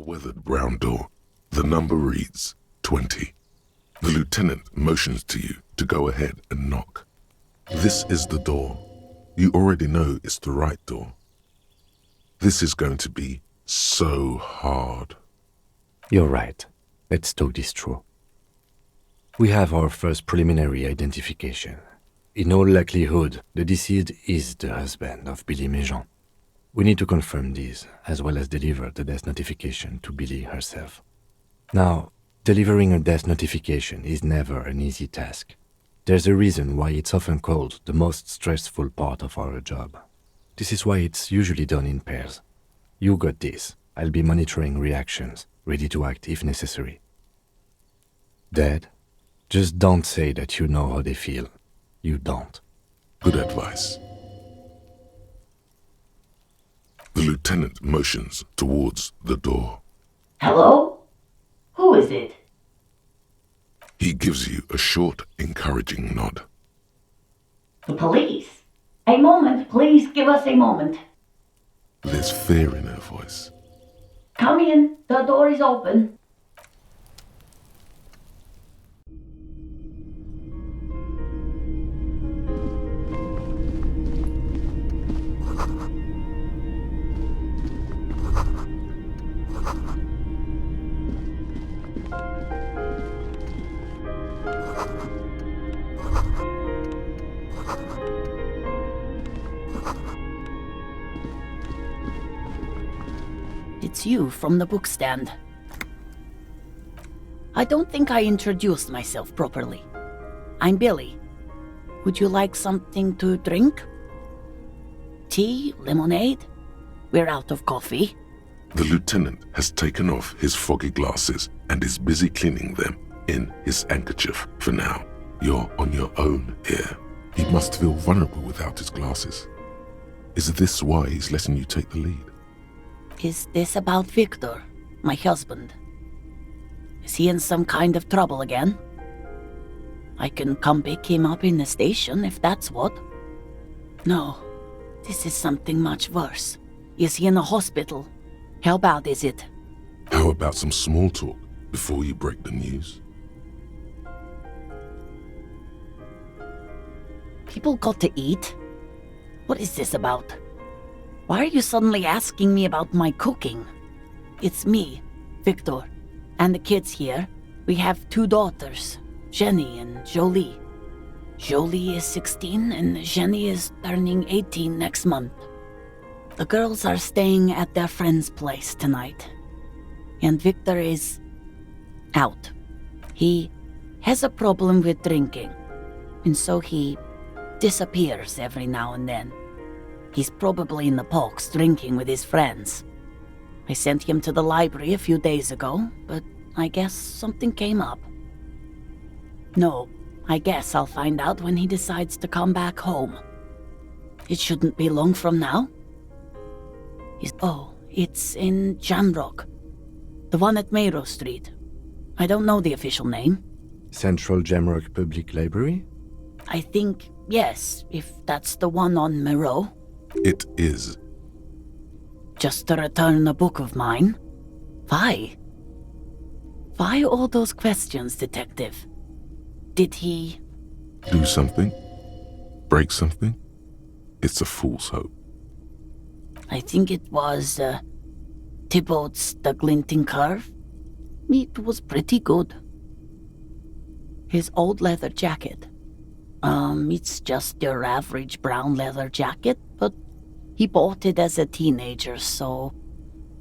weathered brown door. The number reads 20. The lieutenant motions to you to go ahead and knock. This is the door. You already know it's the right door. This is going to be so hard. You're right. Let's talk this through. We have our first preliminary identification. In all likelihood, the deceased is the husband of Billy Méjean. We need to confirm this, as well as deliver the death notification to Billy herself. Now, delivering a death notification is never an easy task. There's a reason why it's often called the most stressful part of our job. This is why it's usually done in pairs. You got this. I'll be monitoring reactions, ready to act if necessary. Dad, just don't say that you know how they feel. You don't. Good advice. The lieutenant motions towards the door. Hello? Who is it? He gives you a short, encouraging nod. The police. A moment, please give us a moment. There's fear in her voice. Come in, the door is open. It's you from the bookstand. I don't think I introduced myself properly. I'm Billy. Would you like something to drink? Tea? Lemonade? We're out of coffee. The lieutenant has taken off his foggy glasses and is busy cleaning them in his handkerchief for now. You're on your own here. He must feel vulnerable without his glasses. Is this why he's letting you take the lead? Is this about Victor, my husband? Is he in some kind of trouble again? I can come pick him up in the station if that's what. No, this is something much worse. Is he in the hospital? How bad is it? How about some small talk before you break the news? People got to eat? What is this about? Why are you suddenly asking me about my cooking? It's me, Victor, and the kids here. We have 2 daughters, Jenny and Jolie. Jolie is 16 and Jenny is turning 18 next month. The girls are staying at their friend's place tonight. And Victor is out. He has a problem with drinking, and so he disappears every now and then. He's probably in the parks drinking with his friends. I sent him to the library a few days ago, but I guess something came up. No, I guess I'll find out when he decides to come back home. It shouldn't be long from now. It's in Jamrock. The one at Mayrow Street. I don't know the official name. Central Jamrock Public Library? I think, yes, if that's the one on Mayrow. It is. Just to return a book of mine? Why? Why all those questions, Detective? Did he... Do something? Break something? It's a fool's hope. I think it was, Thibault's The Glinting Curve. It was pretty good. His old leather jacket. It's just your average brown leather jacket, but he bought it as a teenager, so...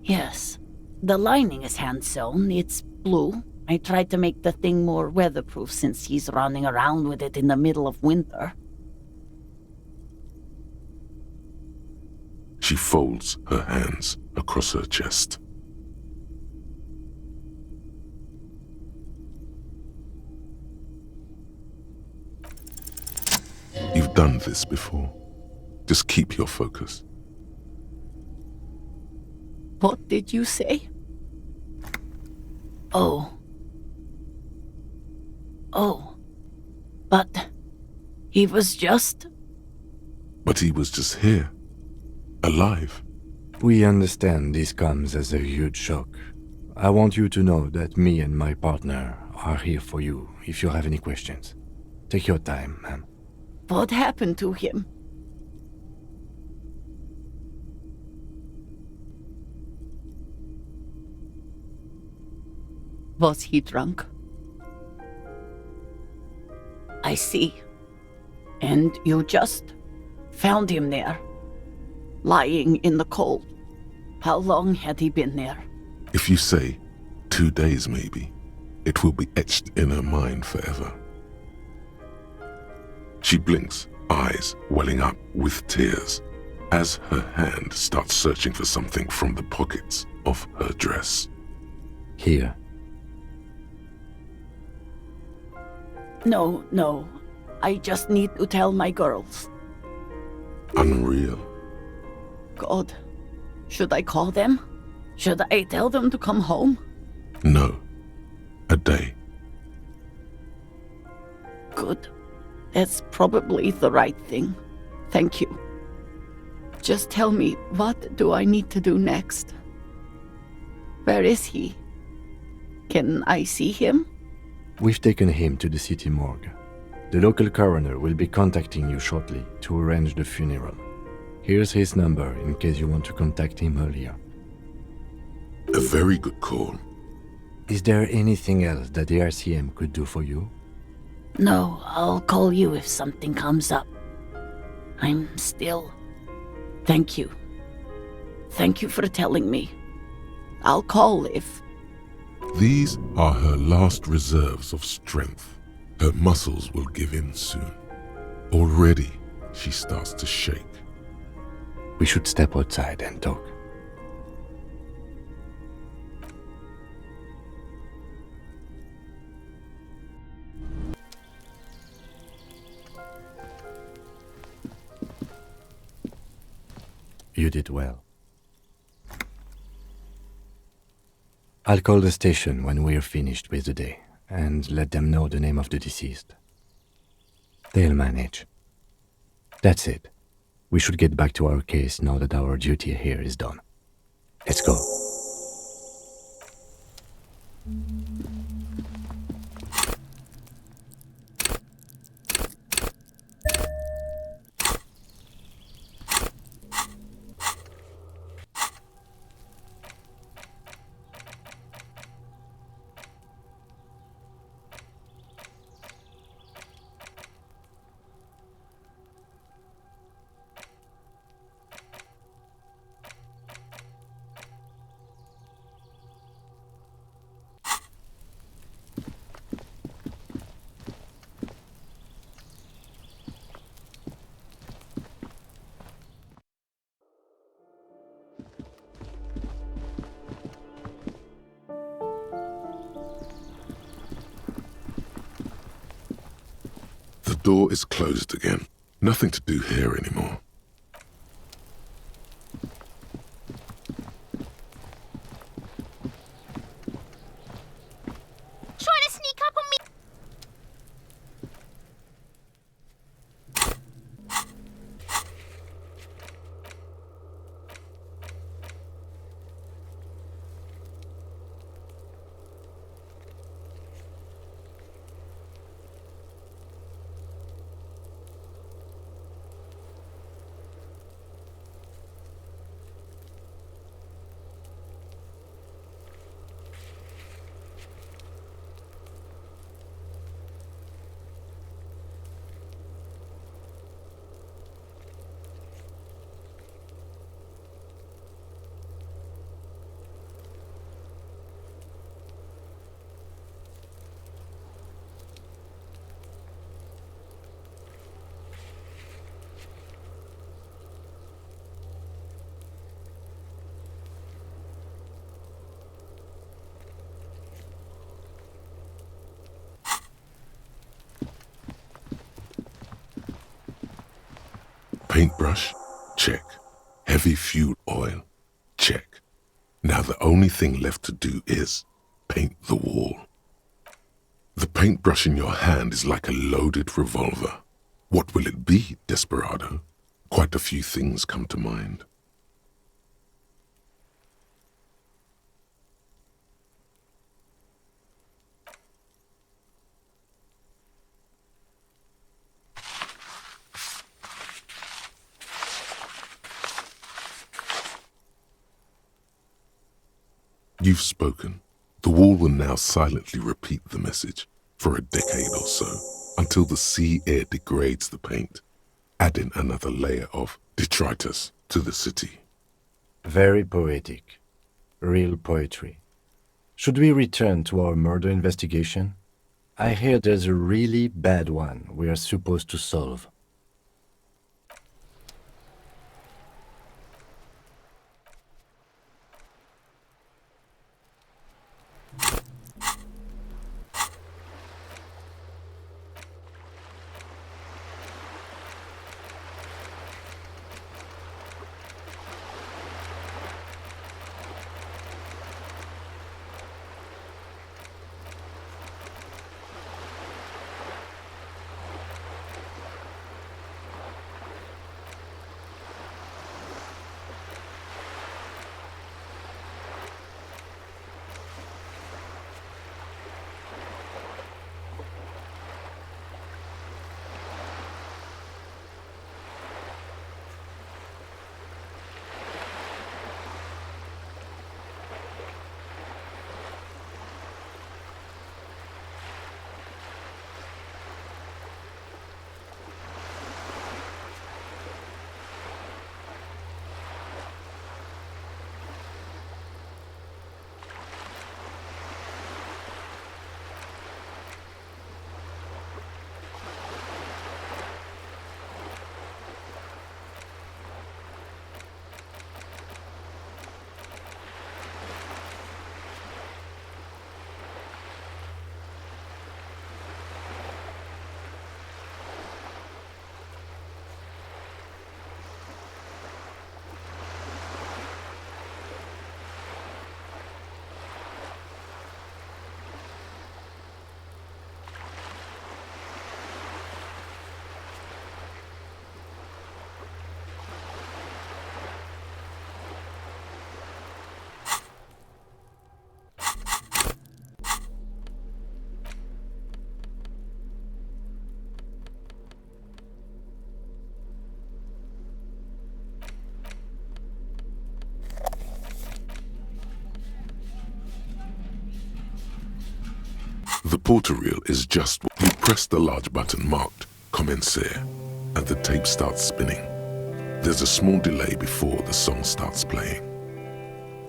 Yes. The lining is hand-sewn, it's blue. I tried to make the thing more weatherproof since he's running around with it in the middle of winter. She folds her hands across her chest. You've done this before. Just keep your focus. What did you say? Oh, but he was just... But he was just here. Alive. We understand this comes as a huge shock. I want you to know that me and my partner are here for you if you have any questions. Take your time, ma'am. What happened to him? Was he drunk? I see. And you just found him there, lying in the cold. How long had he been there? If you say 2 days maybe, it will be etched in her mind forever. She blinks, eyes welling up with tears, as her hand starts searching for something from the pockets of her dress. Here. No. I just need to tell my girls. Unreal. God, should I call them? Should I tell them to come home? No. A day. Good. That's probably the right thing. Thank you. Just tell me, what do I need to do next? Where is he? Can I see him? We've taken him to the city morgue. The local coroner will be contacting you shortly to arrange the funeral. Here's his number in case you want to contact him earlier. A very good call. Is there anything else that the RCM could do for you? No, I'll call you if something comes up. I'm still... Thank you. Thank you for telling me. I'll call if... These are her last reserves of strength. Her muscles will give in soon. Already, she starts to shake. We should step outside and talk. You did well. I'll call the station when we're finished with the day and let them know the name of the deceased. They'll manage. That's it. We should get back to our case now that our duty here is done. Let's go. The door is closed again. Nothing to do here anymore. Trying to sneak up on me. Paintbrush? Check. Heavy fuel oil? Check. Now the only thing left to do is paint the wall. The paintbrush in your hand is like a loaded revolver. What will it be, Desperado? Quite a few things come to mind. You've spoken. The wall will now silently repeat the message for a decade or so, until the sea air degrades the paint, adding another layer of detritus to the city. Very poetic. Real poetry. Should we return to our murder investigation? I hear there's a really bad one we are supposed to solve. The porter reel is just you press the large button marked Commencer, and the tape starts spinning. There's a small delay before the song starts playing.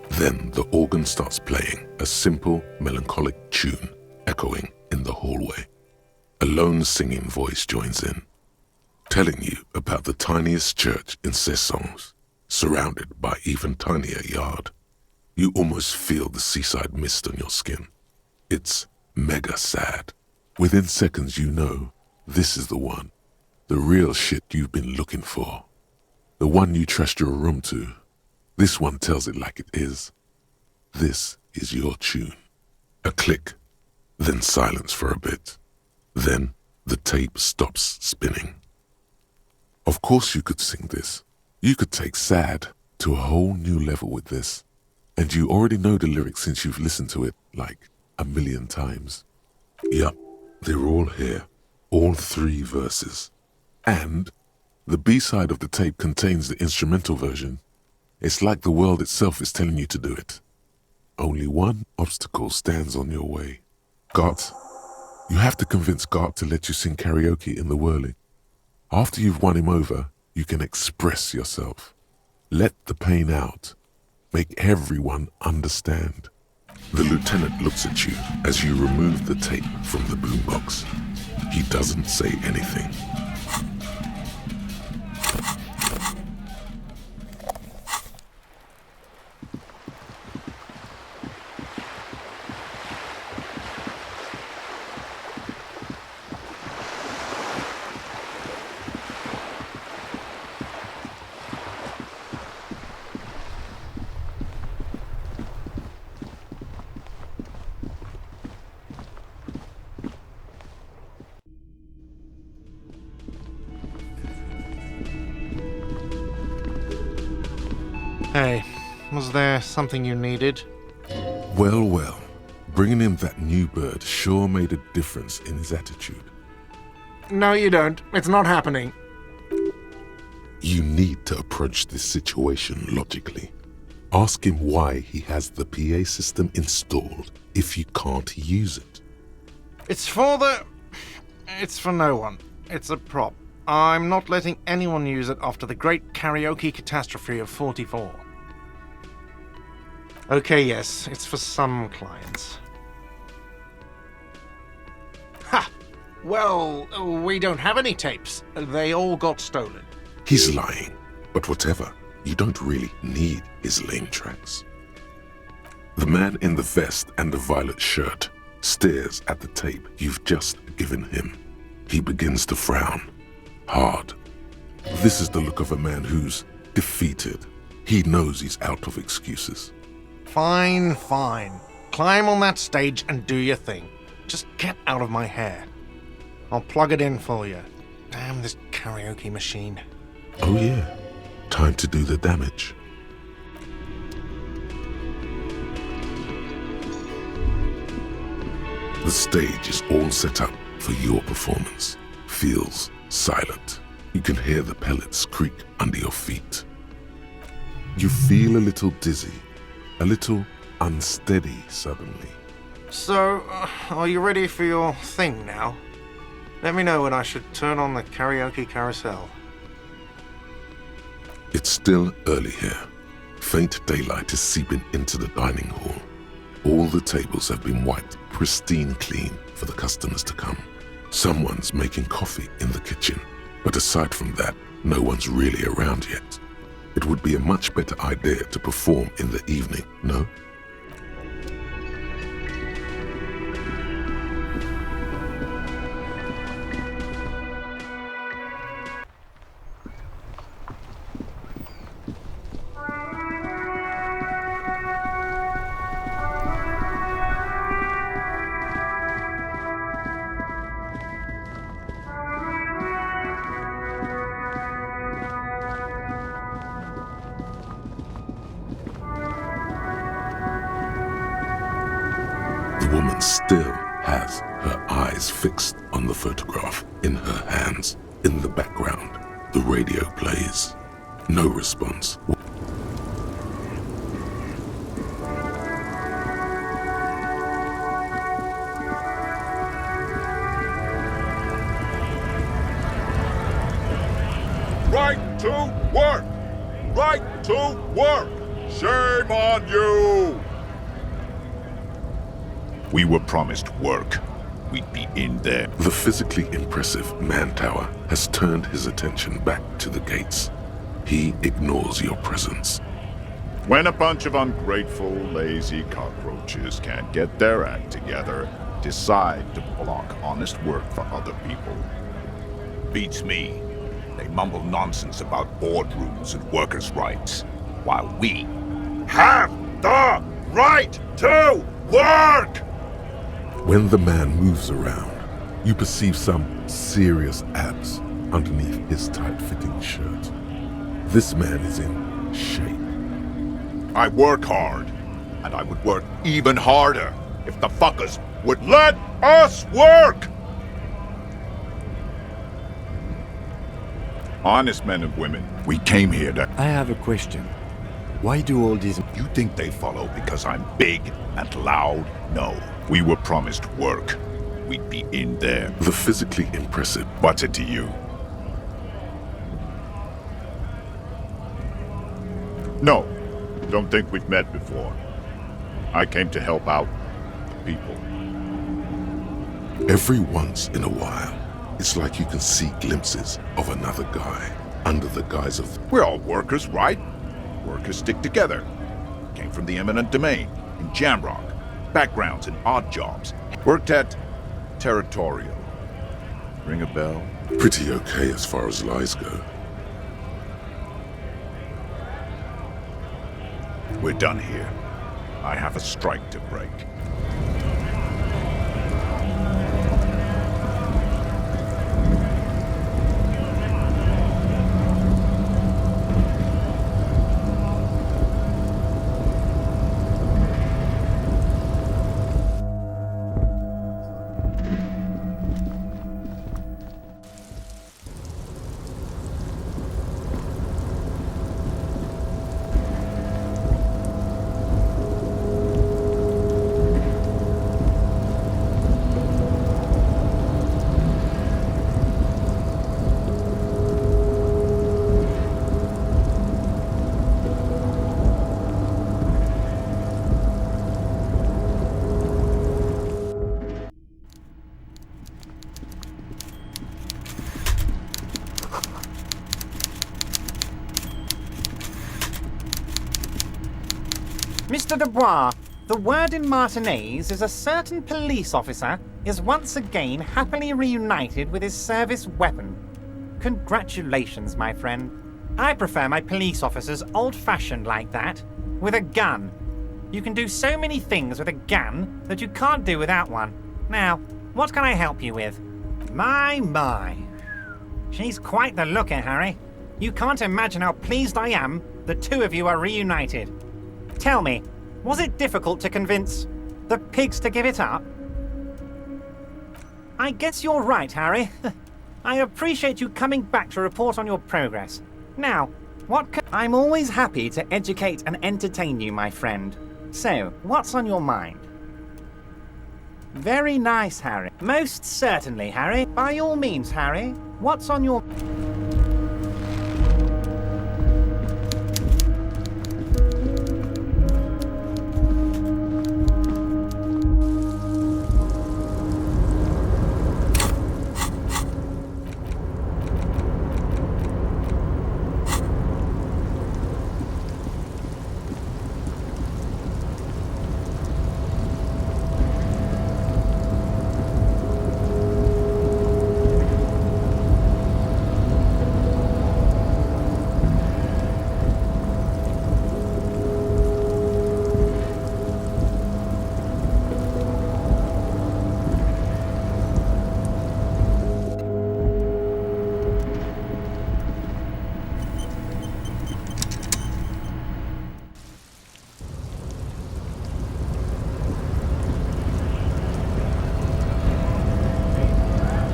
Then the organ starts playing a simple, melancholic tune echoing in the hallway. A lone singing voice joins in, telling you about the tiniest church in Cessons, surrounded by even tinier yard. You almost feel the seaside mist on your skin. It's mega sad. Within seconds you know this is the one, the real shit you've been looking for. The one you trust your room to. This one tells it like it is. This is your tune. A click, then silence for a bit. Then the tape stops spinning. Of course you could sing this. You could take sad to a whole new level with this. And you already know the lyrics since you've listened to it like a million times. Yup, they're all here. All 3 verses. And the B-side of the tape contains the instrumental version. It's like the world itself is telling you to do it. Only one obstacle stands on your way. Gart. You have to convince Gart to let you sing karaoke in the whirling. After you've won him over, you can express yourself. Let the pain out. Make everyone understand. The lieutenant looks at you as you remove the tape from the boombox. He doesn't say anything. Hey, was there something you needed? Well, well. Bringing him that new bird sure made a difference in his attitude. No, you don't. It's not happening. You need to approach this situation logically. Ask him why he has the PA system installed if you can't use it. It's for no one. It's a prop. I'm not letting anyone use it after the great karaoke catastrophe of 44. Okay, yes, it's for some clients. Ha! Well, we don't have any tapes. They all got stolen. He's lying, but whatever, you don't really need his lame tracks. The man in the vest and the violet shirt stares at the tape you've just given him. He begins to frown, hard. This is the look of a man who's defeated. He knows he's out of excuses. Fine. Climb on that stage and do your thing. Just get out of my hair. I'll plug it in for you. Damn this karaoke machine. Oh yeah, time to do the damage. The stage is all set up for your performance. Feels silent. You can hear the pellets creak under your feet. You feel a little dizzy, a little unsteady suddenly. So, are you ready for your thing now? Let me know when I should turn on the karaoke carousel. It's still early here. Faint daylight is seeping into the dining hall. All the tables have been wiped pristine clean for the customers to come. Someone's making coffee in the kitchen, but aside from that, no one's really around yet. It would be a much better idea to perform in the evening, no? The woman still has her eyes fixed on the photograph in her hands. In the background, the radio plays. No response. Right to work! Right to work! Shame on you! We were promised work. We'd be in there. The physically impressive man tower has turned his attention back to the gates. He ignores your presence. When a bunch of ungrateful, lazy cockroaches can't get their act together, decide to block honest work for other people. Beats me. They mumble nonsense about boardrooms and workers' rights, while we have the right to work! When the man moves around, you perceive some serious abs underneath his tight-fitting shirt. This man is in shape. I work hard, and I would work even harder if the fuckers would let us work! Honest men and women, we came here to... I have a question. Why do all these... You think they follow because I'm big and loud? No. We were promised work. We'd be in there. The physically impressive. What's it to you? No. Don't think we've met before. I came to help out the people. Every once in a while, it's like you can see glimpses of another guy under the guise of... We're all workers, right? Workers stick together. Came from the eminent domain in Jamrock. Backgrounds in odd jobs. Worked at Territorial. Ring a bell? Pretty okay as far as lies go. We're done here. I have a strike to break. Mr. Dubois, the word in Martinez is a certain police officer is once again happily reunited with his service weapon. Congratulations, my friend. I prefer my police officers old-fashioned like that, with a gun. You can do so many things with a gun that you can't do without one. Now, what can I help you with? My. She's quite the looker, Harry. You can't imagine how pleased I am the two of you are reunited. Tell me, was it difficult to convince the pigs to give it up? I guess you're right, Harry. I appreciate you coming back to report on your progress. Now, I'm always happy to educate and entertain you, my friend. So, what's on your mind? Very nice, Harry. Most certainly, Harry. By all means, Harry. What's on your...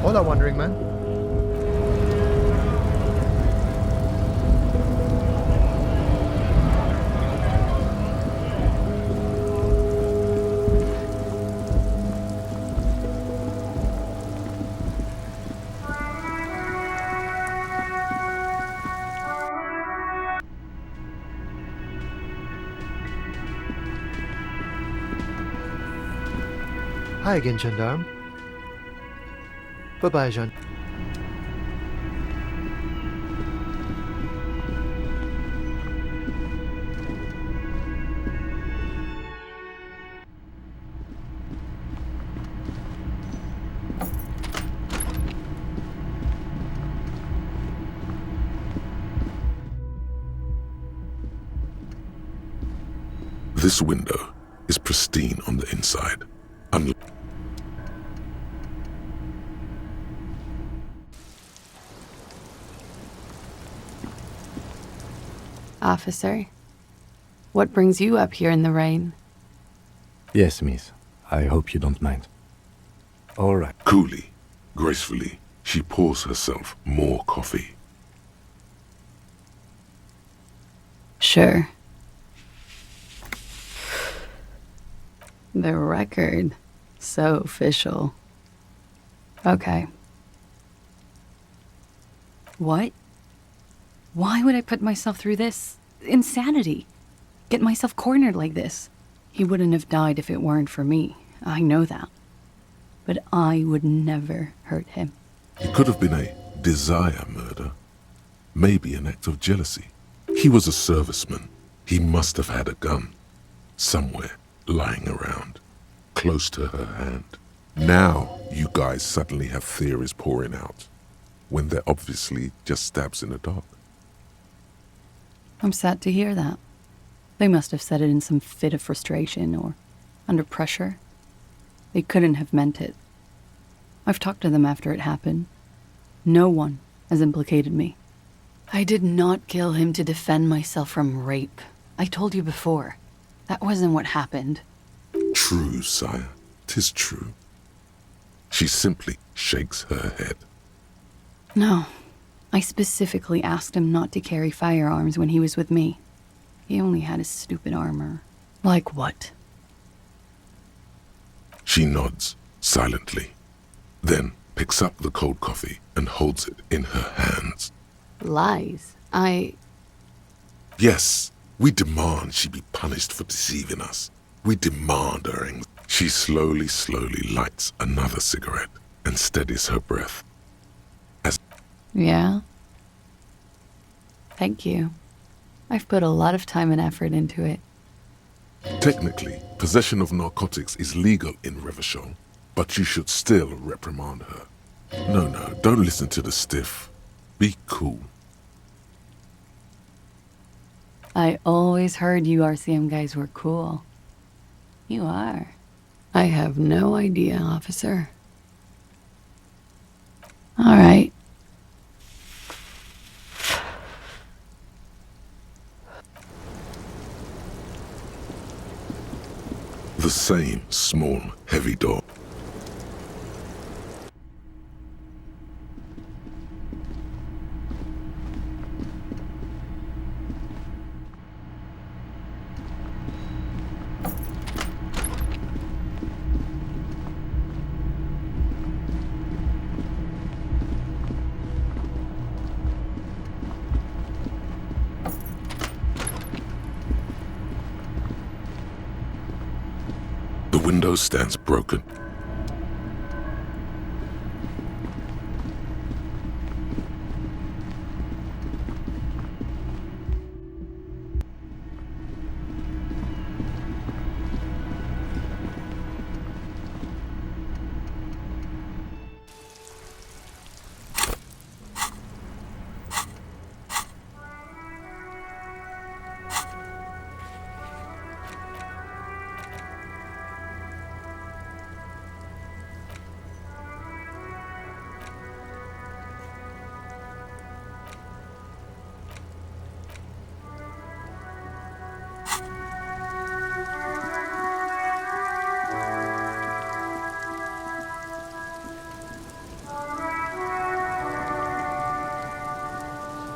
Hola, Wandering Man. Hi again, Gendarme. Bye-bye, Jean. This window is pristine on the inside. Officer, what brings you up here in the rain? Yes, miss. I hope you don't mind. All right. Coolly, gracefully, she pours herself more coffee. Sure. The record. So official. Okay. What? Why would I put myself through this? Insanity. Get myself cornered like this. He wouldn't have died if it weren't for me. I know that. But I would never hurt him. It could have been a desire murder. Maybe an act of jealousy. He was a serviceman. He must have had a gun. Somewhere, lying around. Close to her hand. Now, you guys suddenly have theories pouring out. When they're obviously just stabs in the dark. I'm sad to hear that. They must have said it in some fit of frustration or under pressure. They couldn't have meant it. I've talked to them after it happened. No one has implicated me. I did not kill him to defend myself from rape. I told you before. That wasn't what happened. True, sire. 'Tis true. She simply shakes her head. No. I specifically asked him not to carry firearms when he was with me. He only had his stupid armor. Like what? She nods, silently. Then picks up the cold coffee and holds it in her hands. Lies. Yes, we demand she be punished for deceiving us. We demand her She slowly lights another cigarette and steadies her breath. Yeah? Thank you. I've put a lot of time and effort into it. Technically, possession of narcotics is legal in Revachol, but you should still reprimand her. No, don't listen to the stiff. Be cool. I always heard you RCM guys were cool. You are. I have no idea, officer. All right. The same small, heavy door. The window stands broken.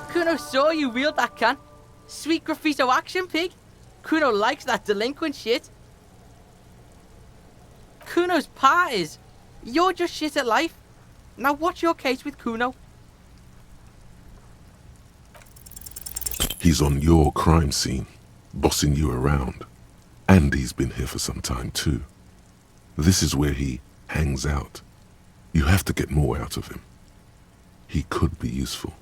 Kuno saw you wield that can. Sweet graffito action, pig. Kuno likes that delinquent shit. Kuno's part is, you're just shit at life. Now what's your case with Kuno? He's on your crime scene, bossing you around. And he's been here for some time too. This is where he hangs out. You have to get more out of him. He could be useful.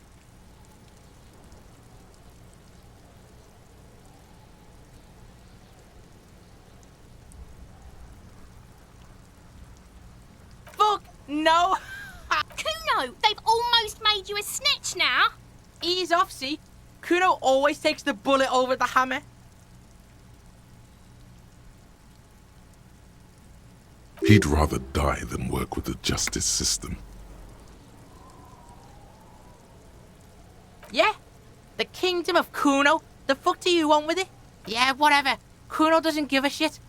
Fuck no! Kuno, they've almost made you a snitch now. Ease off, see? Kuno always takes the bullet over the hammer. He'd rather die than work with the justice system. Yeah? The kingdom of Kuno? The fuck do you want with it? Yeah, whatever. Kuno doesn't give a shit.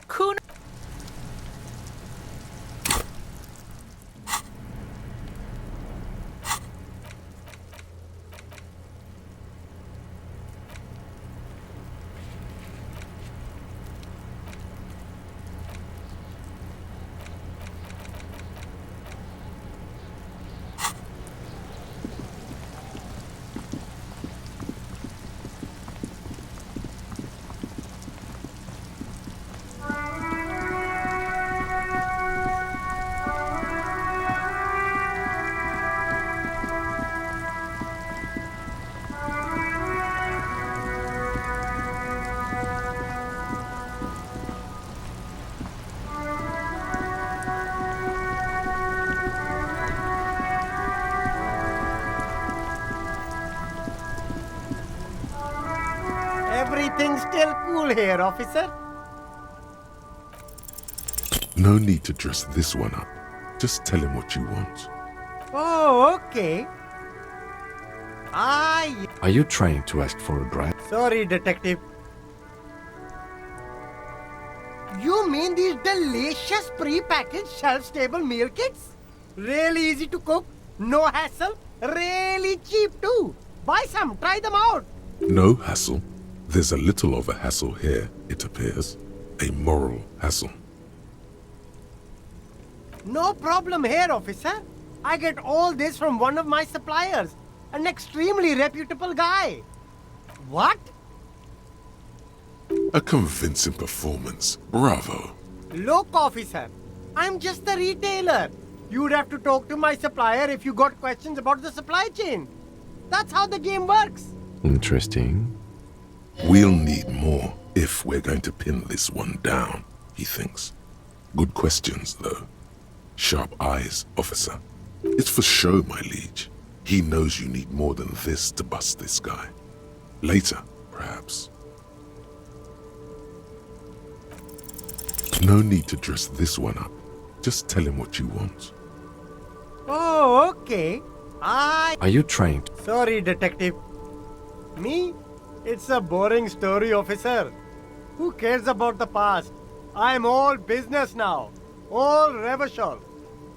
Kuno... Everything's still cool here, officer. No need to dress this one up. Just tell him what you want. Oh, okay. Are you trying to ask for a bribe? Sorry, detective. You mean these delicious pre-packaged shelf-stable meal kits? Really easy to cook, no hassle, really cheap too. Buy some, try them out. No hassle. There's a little of a hassle here, it appears. A moral hassle. No problem here, officer. I get all this from one of my suppliers, an extremely reputable guy. What? A convincing performance. Bravo. Look, officer, I'm just a retailer. You'd have to talk to my supplier if you got questions about the supply chain. That's how the game works. Interesting. We'll need more if we're going to pin this one down, he thinks. Good questions, though. Sharp eyes, officer. It's for show, my liege. He knows you need more than this to bust this guy. Later, perhaps. No need to dress this one up. Just tell him what you want. Oh, okay. Are you trying to... Sorry, detective. Me? It's a boring story, officer. Who cares about the past? I'm all business now. All revolution.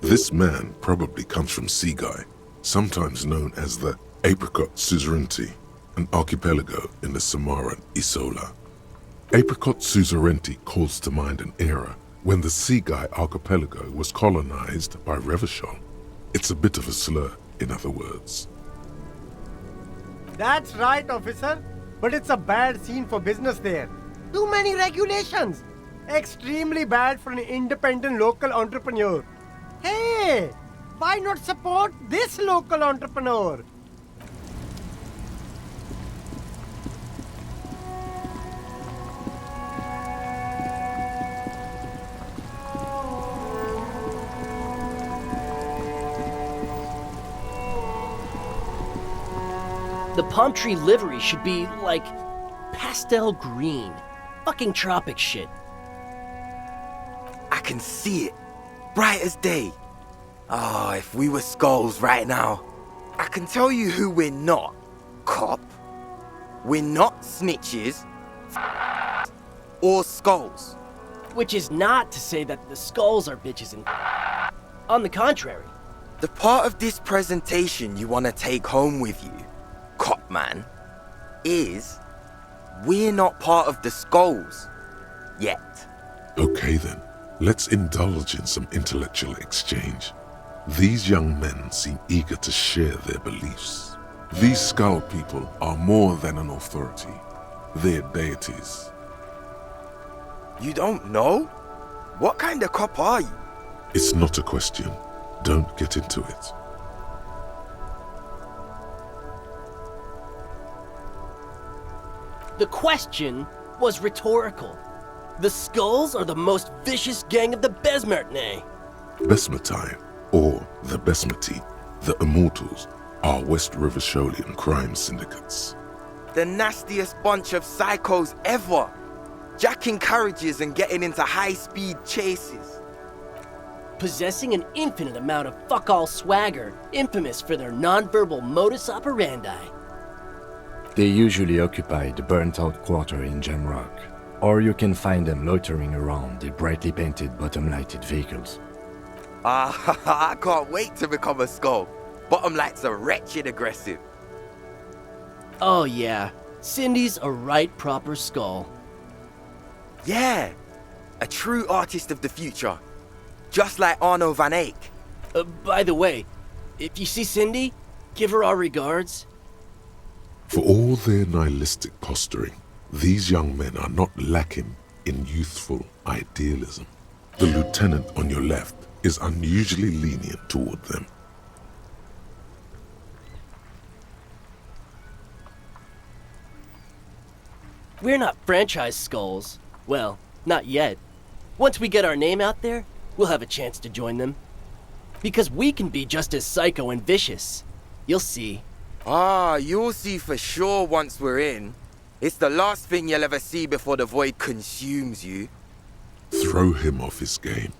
This man probably comes from Seaguy, sometimes known as the Apricot Suzerainty, an archipelago in the Samaran Isola. Apricot Suzerainty calls to mind an era when the Seaguy archipelago was colonized by Revachol. It's a bit of a slur, in other words. That's right, officer. But it's a bad scene for business there. Too many regulations. Extremely bad for an independent local entrepreneur. Hey, why not support this local entrepreneur? The palm tree livery should be, like, pastel green. Fucking tropic shit. I can see it. Bright as day. Oh, if we were skulls right now. I can tell you who we're not. Cop. We're not snitches. Or skulls. Which is not to say that the skulls are bitches and... On the contrary. The part of this presentation you want to take home with you, cop man, is we're not part of the skulls. Yet. Okay then, let's indulge in some intellectual exchange. These young men seem eager to share their beliefs. These skull people are more than an authority. They're deities. You don't know? What kind of cop are you? It's not a question. Don't get into it. The question was rhetorical. The skulls are the most vicious gang of the Besmertne. Besmetine, or the Besmeti, the Immortals, are West Rivasholian crime syndicates. The nastiest bunch of psychos ever. Jacking carriages and getting into high-speed chases. Possessing an infinite amount of fuck-all swagger, infamous for their non-verbal modus operandi. They usually occupy the burnt-out quarter in Jamrock, or you can find them loitering around the brightly painted bottom-lighted vehicles. I can't wait to become a skull. Bottom lights are wretched aggressive. Oh yeah, Cindy's a right proper skull. Yeah, a true artist of the future. Just like Arno van Eyck. By the way, if you see Cindy, give her our regards. For all their nihilistic posturing, these young men are not lacking in youthful idealism. The lieutenant on your left is unusually lenient toward them. We're not franchise skulls. Well, not yet. Once we get our name out there, we'll have a chance to join them. Because we can be just as psycho and vicious. You'll see. Ah, you'll see for sure once we're in. It's the last thing you'll ever see before the void consumes you. Throw him off his game.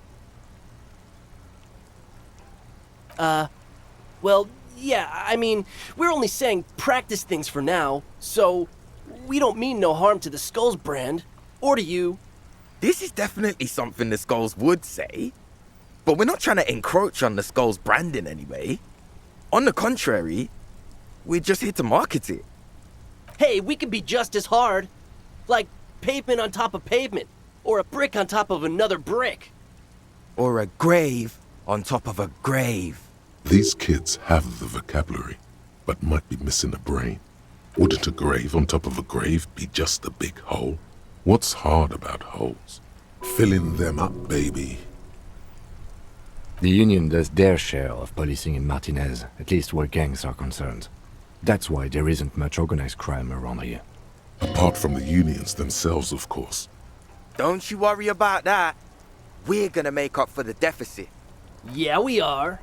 Well, yeah, I mean, we're only saying practice things for now, so we don't mean no harm to the Skulls brand, or to you. This is definitely something the Skulls would say, but we're not trying to encroach on the Skulls branding anyway. On the contrary, we're just here to market it. Hey, we could be just as hard. Like pavement on top of pavement, or a brick on top of another brick. Or a grave on top of a grave. These kids have the vocabulary, but might be missing a brain. Wouldn't a grave on top of a grave be just a big hole? What's hard about holes? Filling them up, baby. The Union does their share of policing in Martinez, at least where gangs are concerned. That's why there isn't much organized crime around here. Apart from the unions themselves, of course. Don't you worry about that. We're gonna make up for the deficit. Yeah, we are.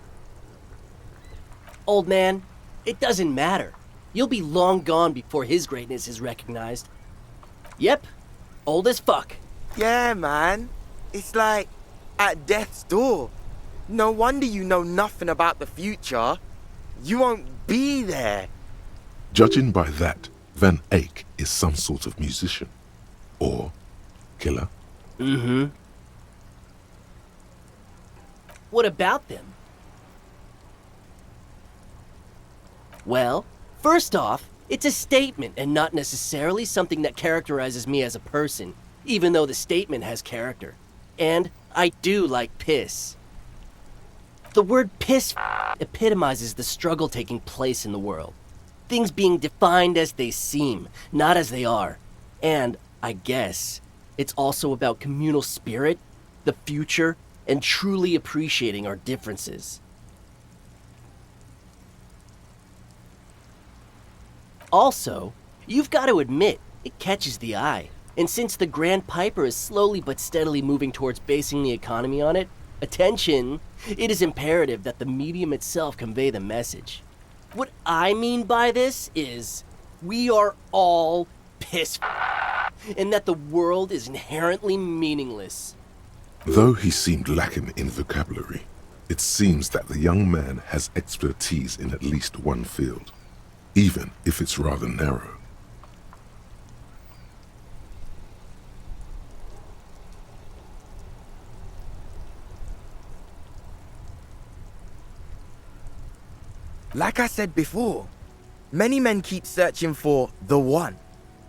Old man, it doesn't matter. You'll be long gone before his greatness is recognized. Yep, old as fuck. Yeah, man. It's like at death's door. No wonder you know nothing about the future. You won't be there. Judging by that, Van Eyck is some sort of musician. Or killer. Mm-hmm. What about them? Well, first off, it's a statement and not necessarily something that characterizes me as a person, even though the statement has character. And I do like piss. The word piss epitomizes the struggle taking place in the world. Things being defined as they seem, not as they are. And, I guess, it's also about communal spirit, the future, and truly appreciating our differences. Also, you've got to admit, it catches the eye. And since the Grand Piper is slowly but steadily moving towards basing the economy on it, attention, it is imperative that the medium itself convey the message. What I mean by this is, we are all piss and that the world is inherently meaningless. Though he seemed lacking in vocabulary, it seems that the young man has expertise in at least one field, even if it's rather narrow. Like I said before, many men keep searching for the one,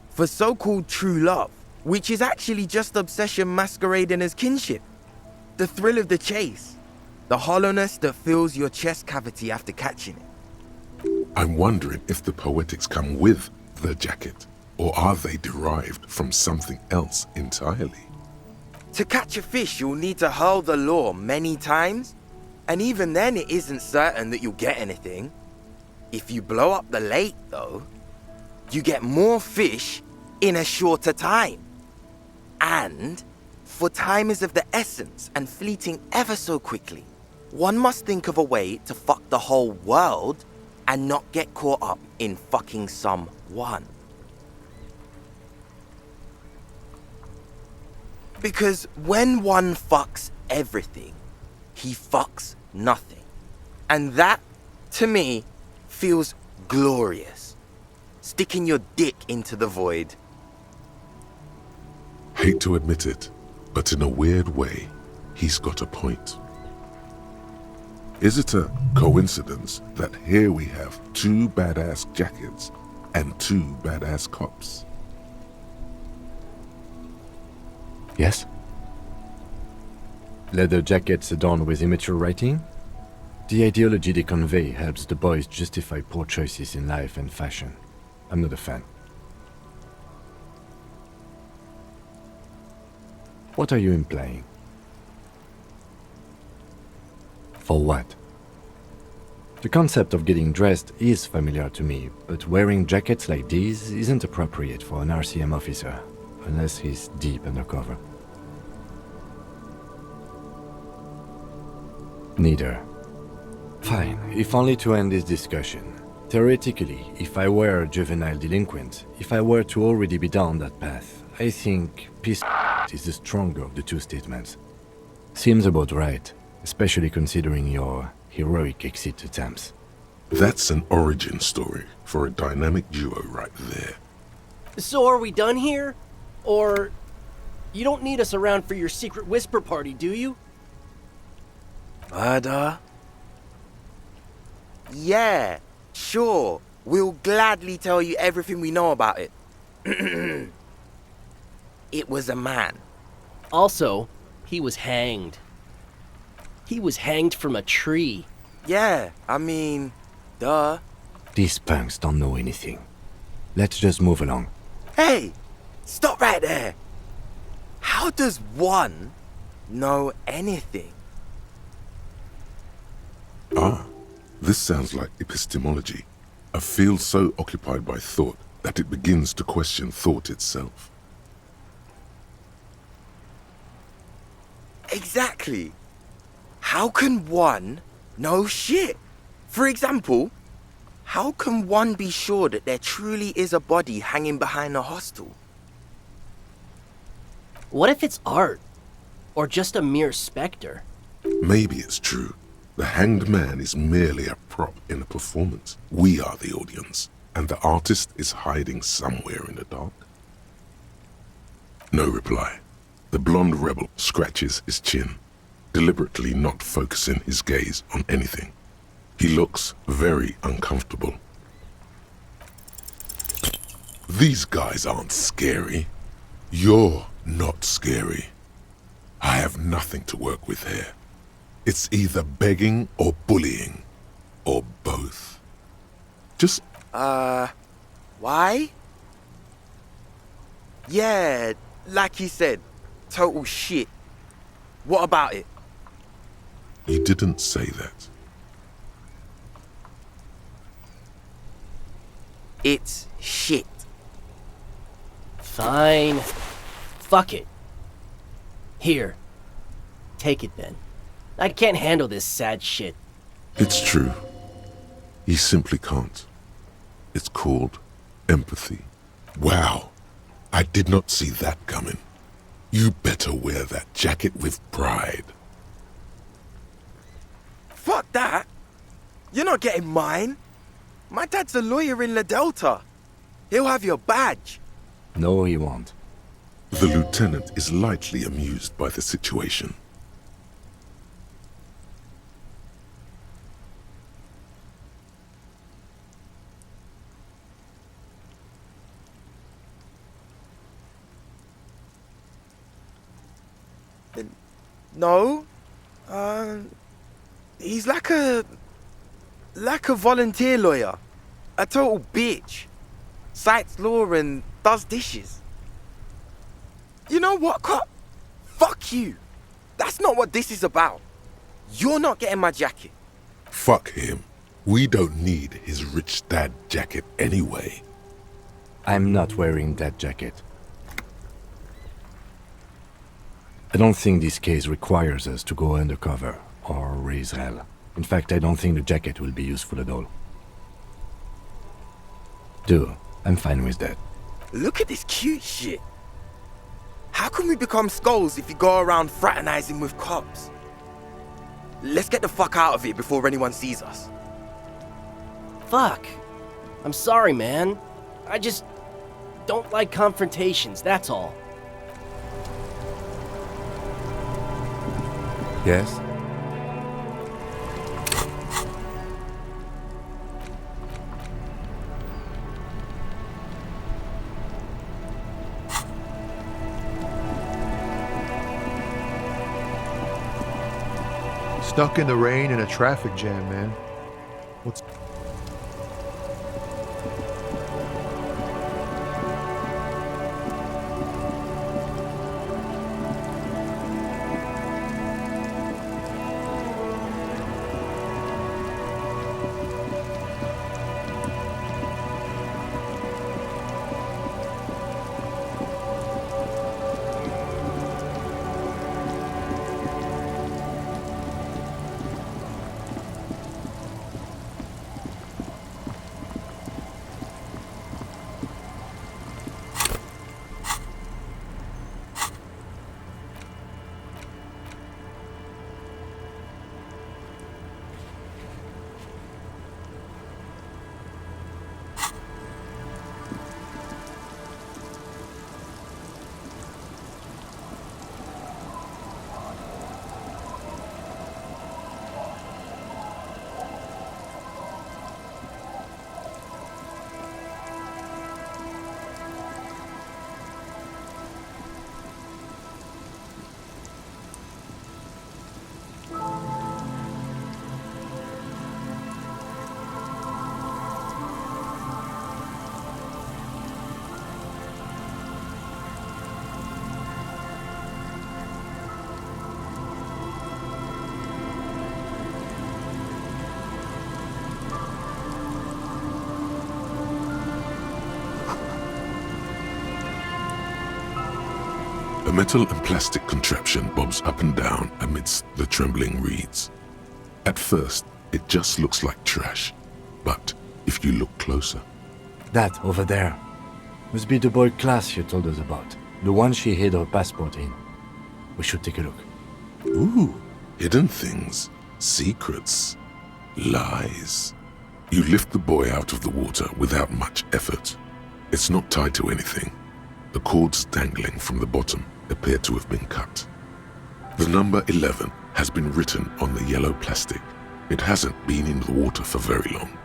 for so-called true love, which is actually just obsession masquerading as kinship. The thrill of the chase, the hollowness that fills your chest cavity after catching it. I'm wondering if the poetics come with the jacket, or are they derived from something else entirely? To catch a fish, you'll need to hurl the lure many times, and even then it isn't certain that you'll get anything. If you blow up the lake, though, you get more fish in a shorter time. And, for time is of the essence and fleeting ever so quickly, one must think of a way to fuck the whole world and not get caught up in fucking someone. Because when one fucks everything, he fucks nothing. And that, to me, feels glorious. Sticking your dick into the void. Hate to admit it, but in a weird way, he's got a point. Is it a coincidence that here we have two badass jackets and two badass cops? Yes? Leather jackets adorned with immature writing? The ideology they convey helps the boys justify poor choices in life and fashion. I'm not a fan. What are you implying? For what? The concept of getting dressed is familiar to me, but wearing jackets like these isn't appropriate for an RCM officer, unless he's deep undercover. Neither. Fine, if only to end this discussion. Theoretically, if I were a juvenile delinquent, if I were to already be down that path, I think peace is the stronger of the two statements. Seems about right, especially considering your heroic exit attempts. That's an origin story for a dynamic duo right there. So are we done here? Or you don't need us around for your secret whisper party, do you? Murder? Yeah, sure. We'll gladly tell you everything we know about it. It was a man. Also, he was hanged. He was hanged from a tree. Yeah, I mean, duh. These punks don't know anything. Let's just move along. Hey, stop right there. How does one know anything? Ah, this sounds like epistemology, a field so occupied by thought that it begins to question thought itself. Exactly. How can one know shit? For example, how can one be sure that there truly is a body hanging behind a hostel? What if it's art? Or just a mere specter? Maybe it's true. The hanged man is merely a prop in a performance. We are the audience, and the artist is hiding somewhere in the dark. No reply. The blonde rebel scratches his chin, deliberately not focusing his gaze on anything. He looks very uncomfortable. These guys aren't scary. You're not scary. I have nothing to work with here. It's either begging or bullying, or both. Just... Why? Yeah, like he said, total shit. What about it? You didn't say that. It's shit. Fine. Fuck it. Here. Take it then. I can't handle this sad shit. It's true. You simply can't. It's called empathy. Wow. I did not see that coming. You better wear that jacket with pride. Fuck that. You're not getting mine. My dad's a lawyer in La Delta. He'll have your badge. No, he won't. The lieutenant is lightly amused by the situation. No. He's like a volunteer lawyer. A total bitch. Cites law and does dishes. You know what, cop? Fuck you. That's not what this is about. You're not getting my jacket. Fuck him. We don't need his rich dad jacket anyway. I'm not wearing that jacket. I don't think this case requires us to go undercover or raise hell. In fact, I don't think the jacket will be useful at all. I'm fine with that. Look at this cute shit. How can we become skulls if you go around fraternizing with cops? Let's get the fuck out of here before anyone sees us. Fuck. I'm sorry, man. I just don't like confrontations, that's all. Yes? Stuck in the rain in a traffic jam, man. What's... metal and plastic contraption bobs up and down amidst the trembling reeds. At first, it just looks like trash, but if you look closer... That over there must be the boy class you told us about. The one she hid her passport in. We should take a look. Ooh, hidden things, secrets, lies. You lift the boy out of the water without much effort. It's not tied to anything. The cords dangling from the bottom appear to have been cut. The number 11 has been written on the yellow plastic. It hasn't been in the water for very long,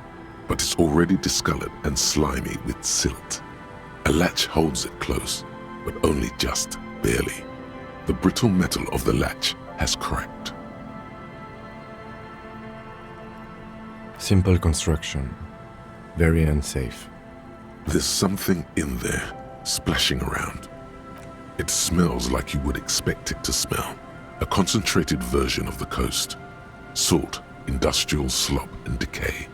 but it's already discolored and slimy with silt. A latch holds it close, but only just barely. The brittle metal of the latch has cracked. Simple construction. Very unsafe. There's something in there, splashing around. It smells like you would expect it to smell. A concentrated version of the coast. Salt, industrial slop and decay.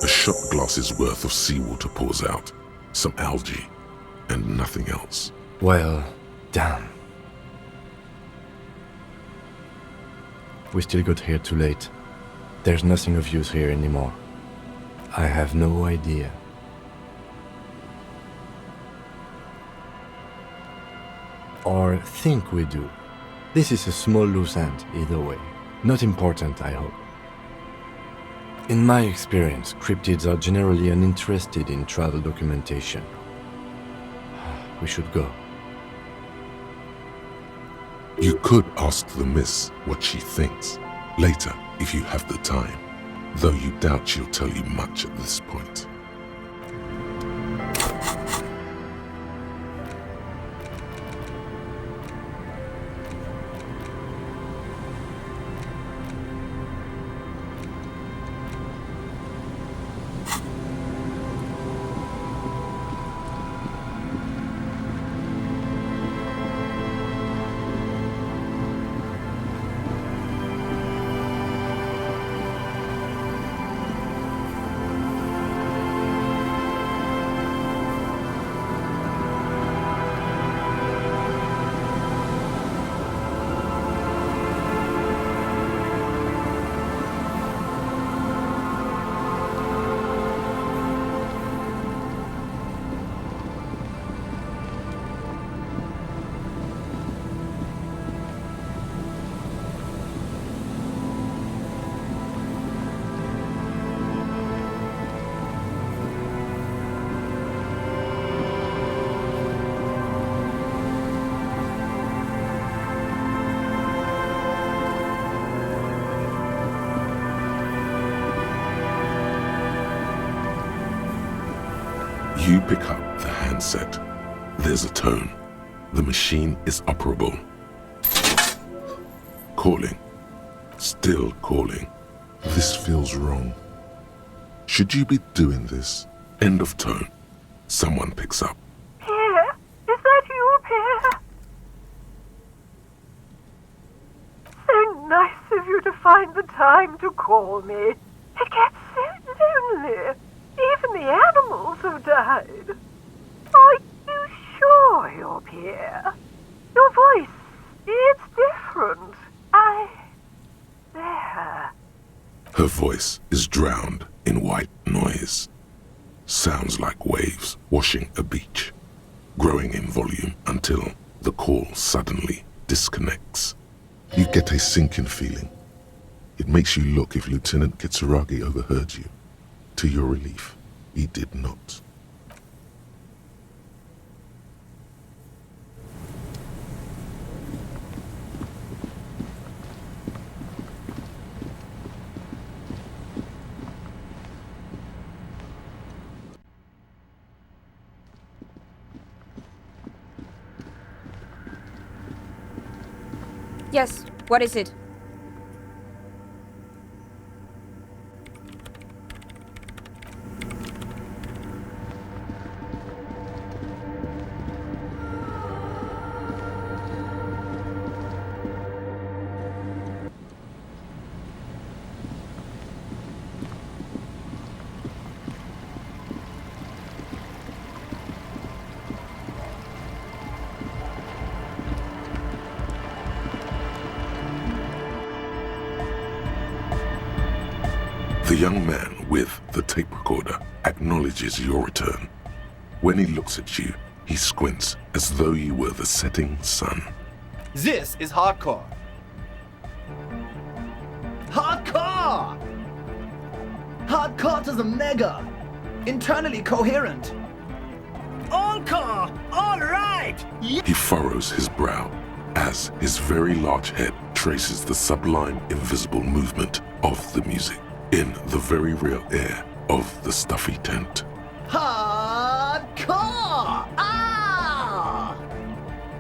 A shot glass's worth of seawater pours out. Some algae, and nothing else. Well, damn. We still got here too late. There's nothing of use here anymore. I have no idea. Or think we do. This is a small loose end, either way. Not important, I hope. In my experience, cryptids are generally uninterested in travel documentation. We should go. You could ask the miss what she thinks, later if you have the time, though you doubt she'll tell you much at this point. You pick up the handset. There's a tone. The machine is operable. Calling. Still calling. This feels wrong. Should you be doing this? End of tone. Someone picks up. Pierre? Is that you, Pierre? So nice of you to find the time to call me. It gets so lonely. Even the animals have died. Are you sure you're Pierre? Your voice, it's different. There. Her voice is drowned in white noise. Sounds like waves washing a beach, growing in volume until the call suddenly disconnects. You get a sinking feeling. It makes you look if Lieutenant Kitsuragi overheard you. To your relief, he did not. Yes, what is it? young man with the tape recorder acknowledges your return. When he looks at you, he squints as though you were the setting sun. This is hardcore. Hardcore! Hardcore to the mega. Internally coherent. All core! All right! He furrows his brow as his very large head traces the sublime invisible movement of the music in the very real air of the stuffy tent. Hardcore! Ah!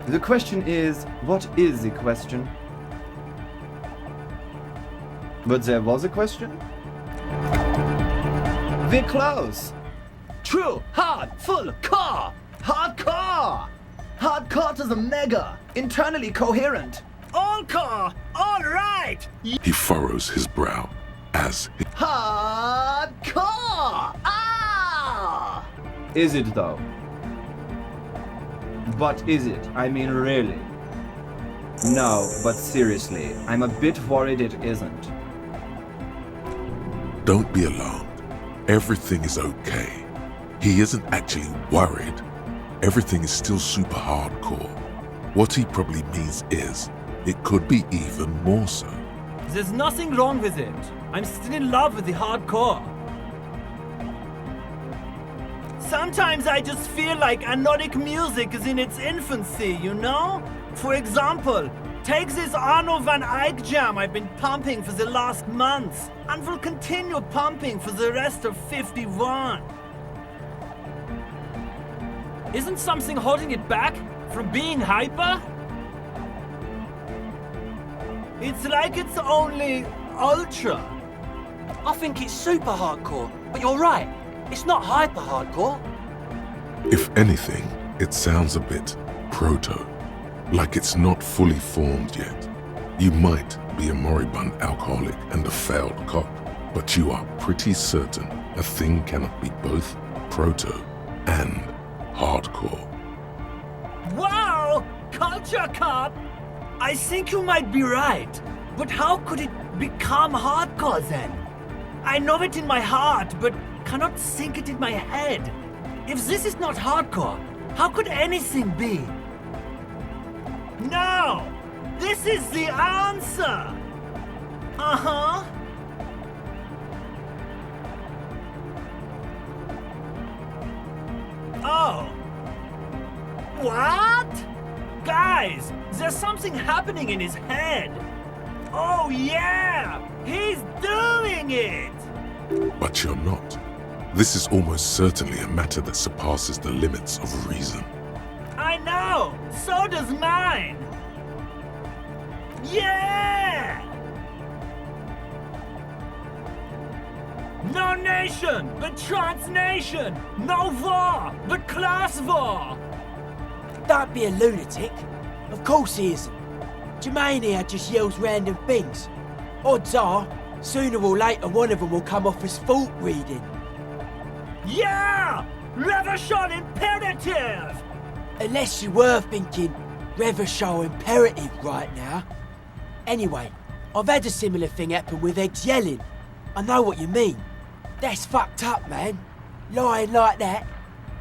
The question is, what is the question? But there was a question? We're close. True, hard, full, core! Hardcore! Hardcore to the mega, internally coherent. All core, all right! He furrows his brow as he... Hardcore! Ah! Is it though? But is it? I mean, really? No, but seriously, I'm a bit worried it isn't. Don't be alarmed. Everything is okay. He isn't actually worried. Everything is still super hardcore. What he probably means is, it could be even more so. There's nothing wrong with it. I'm still in love with the hardcore. Sometimes I just feel like anodic music is in its infancy, you know? For example, take this Arno van Eyck jam I've been pumping for the last months, and will continue pumping for the rest of 51. Isn't something holding it back from being hyper? It's like it's only ultra. I think it's super hardcore, but you're right. It's not hyper hardcore. If anything, it sounds a bit proto, like it's not fully formed yet. You might be a moribund alcoholic and a failed cop, but you are pretty certain a thing cannot be both proto and hardcore. Wow! Culture cop! I think you might be right, but how could it become hardcore then? I know it in my heart, but cannot think it in my head. If this is not hardcore, how could anything be? No! This is the answer! Uh-huh. Oh. What? Guys, there's something happening in his head. Oh yeah! He's doing it! But you're not. This is almost certainly a matter that surpasses the limits of reason. I know! So does mine! Yeah! No nation, but transnation! No war, but class war! Don't be a lunatic. Of course he isn't. Jermaine here just yells random things. Odds are, sooner or later one of them will come off as fault reading. Yeah! Reversion imperative! Unless you were thinking Reversion imperative right now. Anyway, I've had a similar thing happen with Eggs yelling. I know what you mean. That's fucked up, man. Lying like that.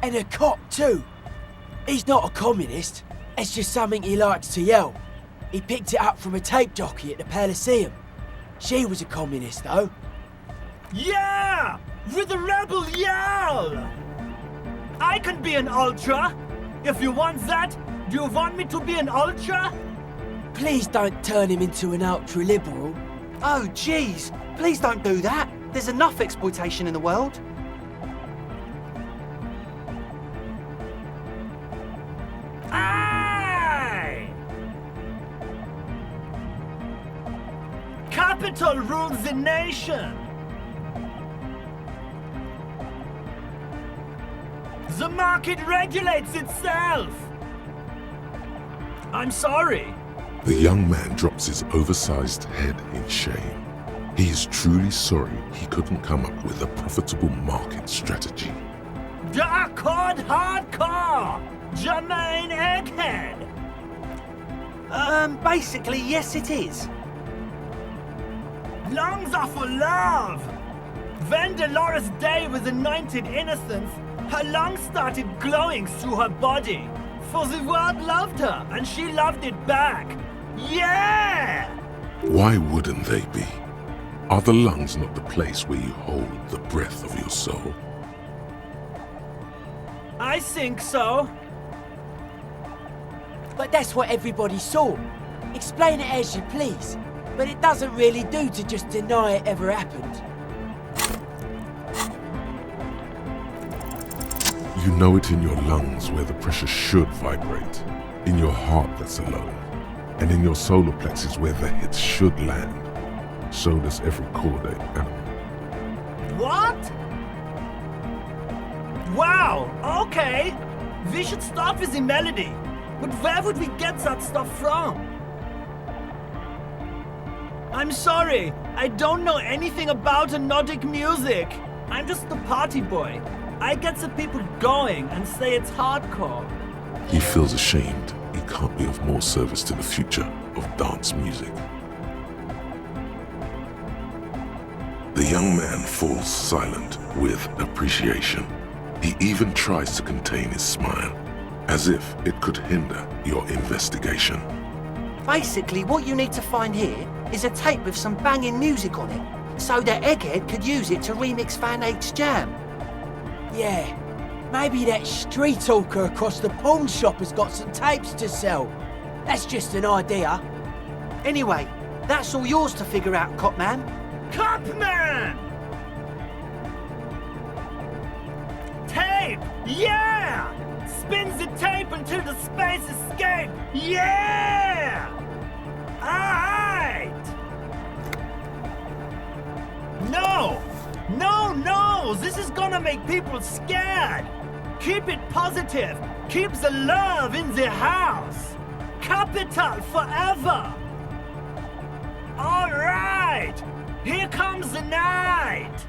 And a cop too. He's not a communist. It's just something he likes to yell. He picked it up from a tape jockey at the Elysium. She was a communist though. Yeah! With a rebel yell! I can be an ultra. If you want that, do you want me to be an ultra? Please don't turn him into an ultra-liberal. Oh, jeez. Please don't do that. There's enough exploitation in the world. Aye! Capital rules the nation. The market regulates itself. I'm sorry. The young man drops his oversized head in shame. He is truly sorry he couldn't come up with a profitable market strategy. Darkcord hardcore! Jermaine Egghead! Basically, yes it is. Lungs are for love! When Dolores Day was anointed innocence, her lungs started glowing through her body. For the world loved her, and she loved it back. Yeah! Why wouldn't they be? Are the lungs not the place where you hold the breath of your soul? I think so. But that's what everybody saw. Explain it as you please, but it doesn't really do to just deny it ever happened. You know it in your lungs where the pressure should vibrate, in your heart that's alone, and in your solar plexus where the hits should land. So does every chordate animal. What? Wow, okay. We should start with the melody. But where would we get that stuff from? I'm sorry, I don't know anything about Nordic music. I'm just the party boy. I get the people going and say it's hardcore. He feels ashamed he can't be of more service to the future of dance music. The young man falls silent with appreciation. He even tries to contain his smile, as if it could hinder your investigation. Basically, what you need to find here is a tape with some banging music on it, so that Egghead could use it to remix Van Eyck's jam. Yeah, maybe that street hawker across the pawn shop has got some tapes to sell. That's just an idea. Anyway, that's all yours to figure out, Copman. Copman! Tape! Yeah! Spin the tape until the space escape! Yeah! Alright! No! No, no! This is gonna make people scared! Keep it positive! Keep the love in the house! Capital forever! Alright! Here comes the night!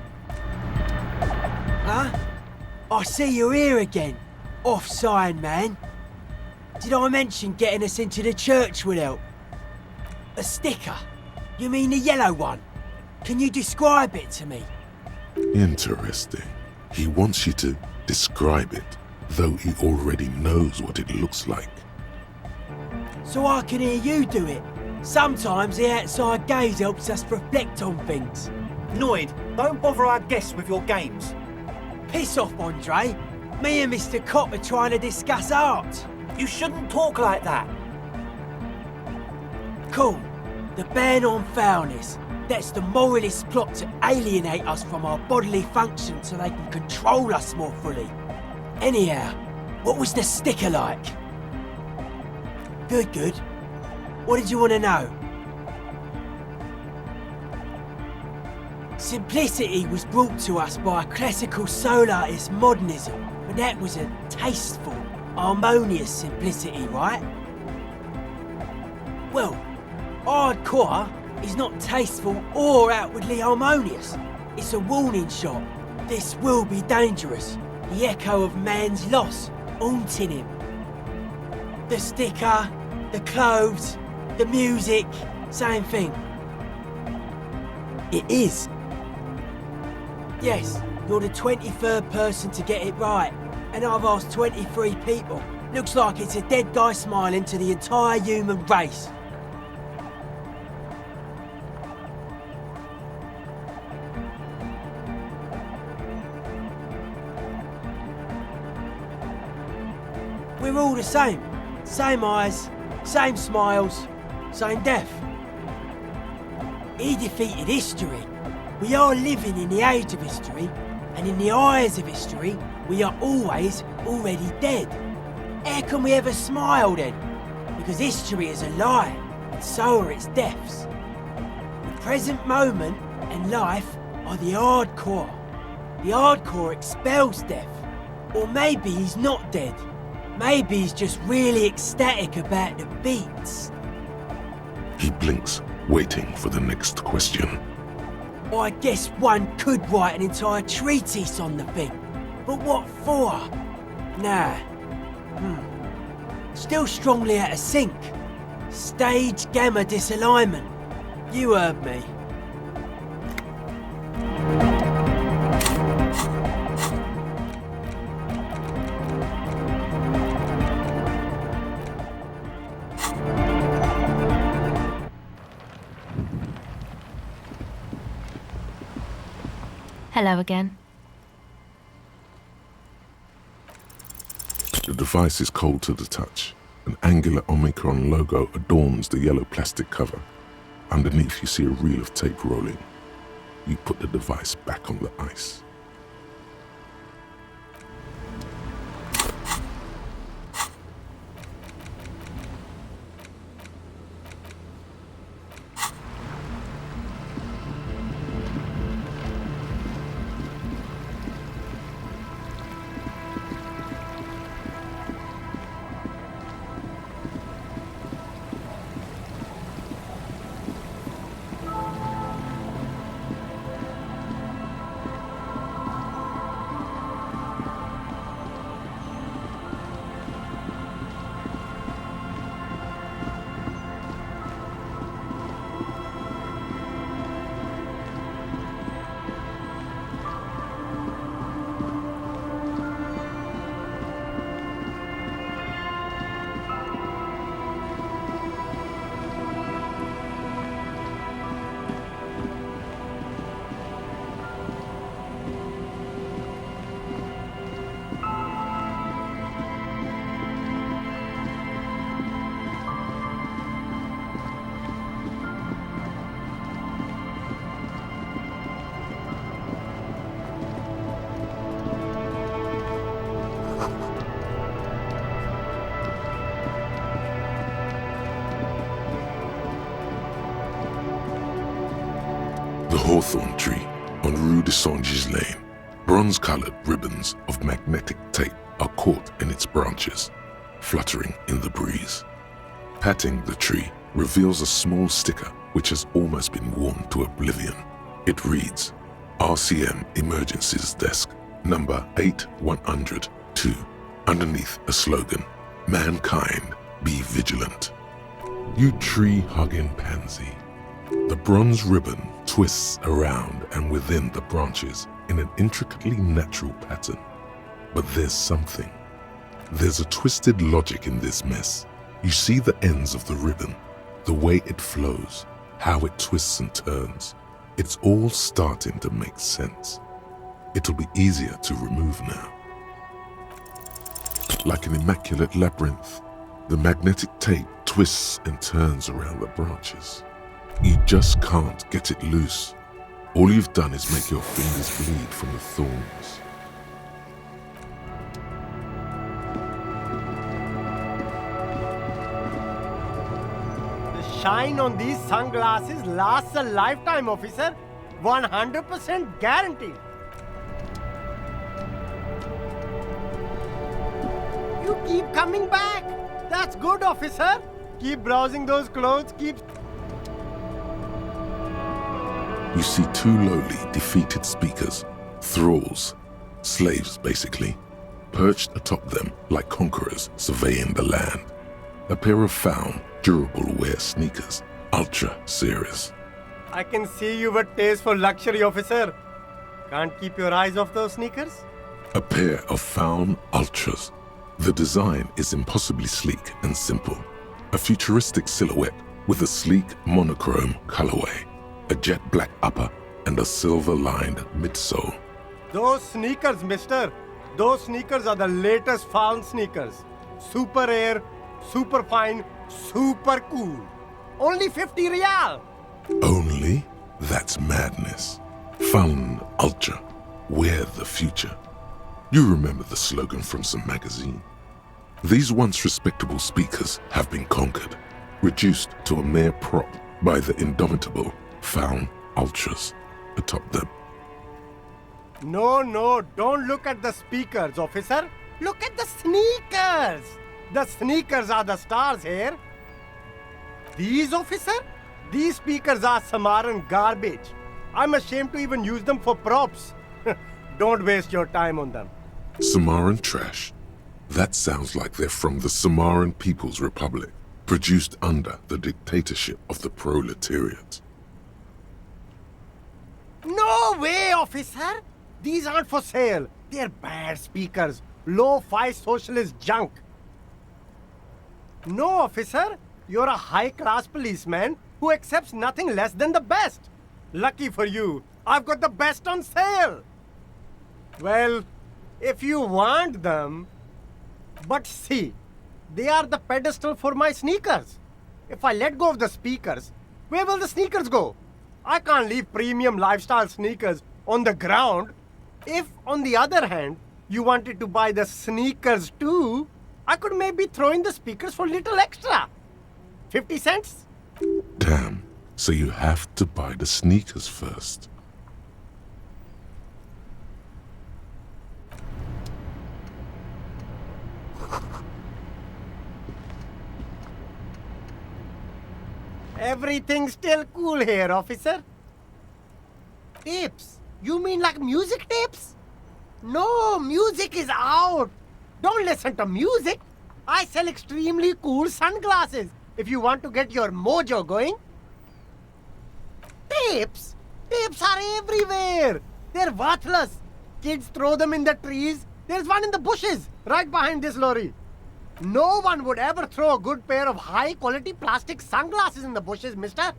Huh? I see you're here again. Off-sign, man. Did I mention getting us into the church would help? A sticker? You mean the yellow one? Can you describe it to me? Interesting. He wants you to describe it, though he already knows what it looks like. So I can hear you do it. Sometimes the outside gaze helps us reflect on things. Noid, don't bother our guests with your games. Piss off, Andre. Me and Mr. Cop are trying to discuss art. You shouldn't talk like that. Cool. The ban on foulness. That's the moralist's plot to alienate us from our bodily function so they can control us more fully. Anyhow, what was the sticker like? Good, good. What did you want to know? Simplicity was brought to us by a classical soul artist modernism, but that was a tasteful, harmonious simplicity, right? Well, hardcore is not tasteful or outwardly harmonious. It's a warning shot. This will be dangerous. The echo of man's loss, haunting him. The sticker, the clothes, the music, same thing. It is. Yes, you're the 23rd person to get it right, and I've asked 23 people. Looks like it's a dead guy smiling to the entire human race. We're all the same. Same eyes, same smiles, same death. He defeated history. We are living in the age of history, and in the eyes of history, we are always already dead. How can we ever smile then? Because history is a lie, and so are its deaths. The present moment and life are the hardcore. The hardcore expels death. Or maybe he's not dead. Maybe he's just really ecstatic about the beats. He blinks, waiting for the next question. I guess one could write an entire treatise on the thing. But what for? Nah. Still strongly out of sync. Stage gamma disalignment. You heard me. Hello again. The device is cold to the touch. An angular Omicron logo adorns the yellow plastic cover. Underneath, you see a reel of tape rolling. You put the device back on the ice. The hawthorn tree on Rue de Saint-Gilles Lane. Bronze-colored ribbons of magnetic tape are caught in its branches, fluttering in the breeze. Patting the tree reveals a small sticker which has almost been worn to oblivion. It reads, RCM Emergencies Desk, number 8102. Underneath a slogan, Mankind, be vigilant. You tree-hugging pansy. The bronze ribbon twists around and within the branches in an intricately natural pattern. But there's something. There's a twisted logic in this mess. You see the ends of the ribbon, the way it flows, how it twists and turns. It's all starting to make sense. It'll be easier to remove now. Like an immaculate labyrinth, the magnetic tape twists and turns around the branches. You just can't get it loose. All you've done is make your fingers bleed from the thorns. The shine on these sunglasses lasts a lifetime, officer. 100% guaranteed. You keep coming back. That's good, officer. Keep browsing those clothes, keep... You see two lowly, defeated speakers, thralls, slaves basically, perched atop them like conquerors surveying the land. A pair of found, durable wear sneakers, Ultra Series. I can see you've a taste for luxury, officer. Can't keep your eyes off those sneakers? A pair of found Ultras. The design is impossibly sleek and simple. A futuristic silhouette with a sleek monochrome colorway, a jet black upper, and a silver-lined midsole. Those sneakers, mister. Those sneakers are the latest found sneakers. Super air, super fine, super cool. Only 50 Real. Only? That's madness. Found Ultra. Wear the future. You remember the slogan from some magazine. These once respectable speakers have been conquered, reduced to a mere prop by the indomitable found Ultras atop them. No, don't look at the speakers, officer. Look at the sneakers. The sneakers are the stars here. These, officer? These speakers are Samaran garbage. I'm ashamed to even use them for props. Don't waste your time on them. Samaran trash? That sounds like they're from the Samaran People's Republic, produced under the dictatorship of the proletariat. No way, officer! These aren't for sale. They're bad speakers. Low-fi socialist junk. No, officer. You're a high-class policeman who accepts nothing less than the best. Lucky for you, I've got the best on sale. Well, if you want them. But see, they are the pedestal for my sneakers. If I let go of the speakers, where will the sneakers go? I can't leave premium lifestyle sneakers on the ground. If, on the other hand, you wanted to buy the sneakers too, I could maybe throw in the speakers for little extra. 50 cents? Damn, so you have to buy the sneakers first. Everything's still cool here, officer. Tapes? You mean like music tapes? No, music is out. Don't listen to music. I sell extremely cool sunglasses if you want to get your mojo going. Tapes? Tapes are everywhere. They're worthless. Kids throw them in the trees. There's one in the bushes, right behind this lorry. No one would ever throw a good pair of high-quality plastic sunglasses in the bushes, mister.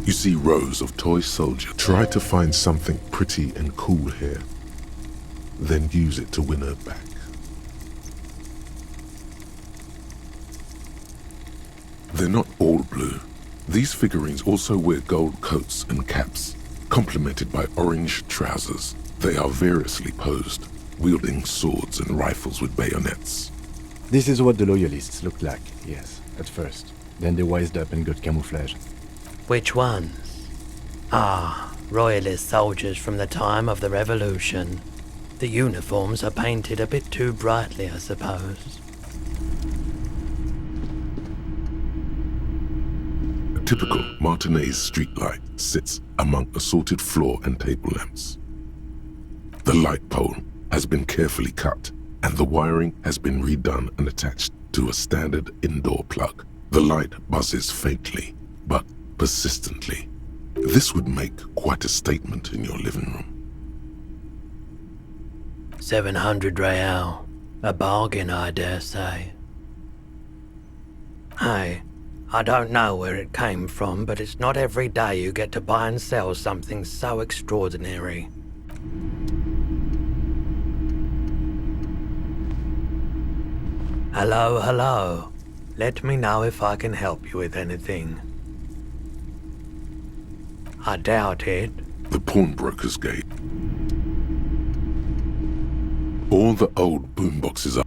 You see rows of toy soldiers. Try to find something pretty and cool here. Then use it to win her back. They're not all blue. These figurines also wear gold coats and caps, complemented by orange trousers. They are variously posed, wielding swords and rifles with bayonets. This is what the loyalists looked like, yes, at first. Then they wised up and got camouflage. Which ones? Ah, royalist soldiers from the time of the Revolution. The uniforms are painted a bit too brightly, I suppose. A typical Martinez streetlight sits among assorted floor and table lamps. The light pole has been carefully cut, and the wiring has been redone and attached to a standard indoor plug. The light buzzes faintly, but persistently. This would make quite a statement in your living room. 700 real. A bargain, I dare say. Hey, I don't know where it came from, but it's not every day you get to buy and sell something so extraordinary. Hello, hello. Let me know if I can help you with anything. I doubt it. The pawnbroker's gate. All the old boomboxes are.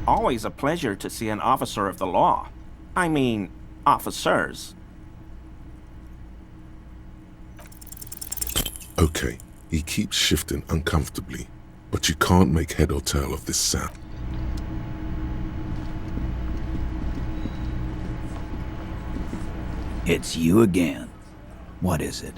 Always a pleasure to see an officer of the law. I mean, officers. Okay, he keeps shifting uncomfortably. but you can't make head or tail of this sound. It's you again. What is it?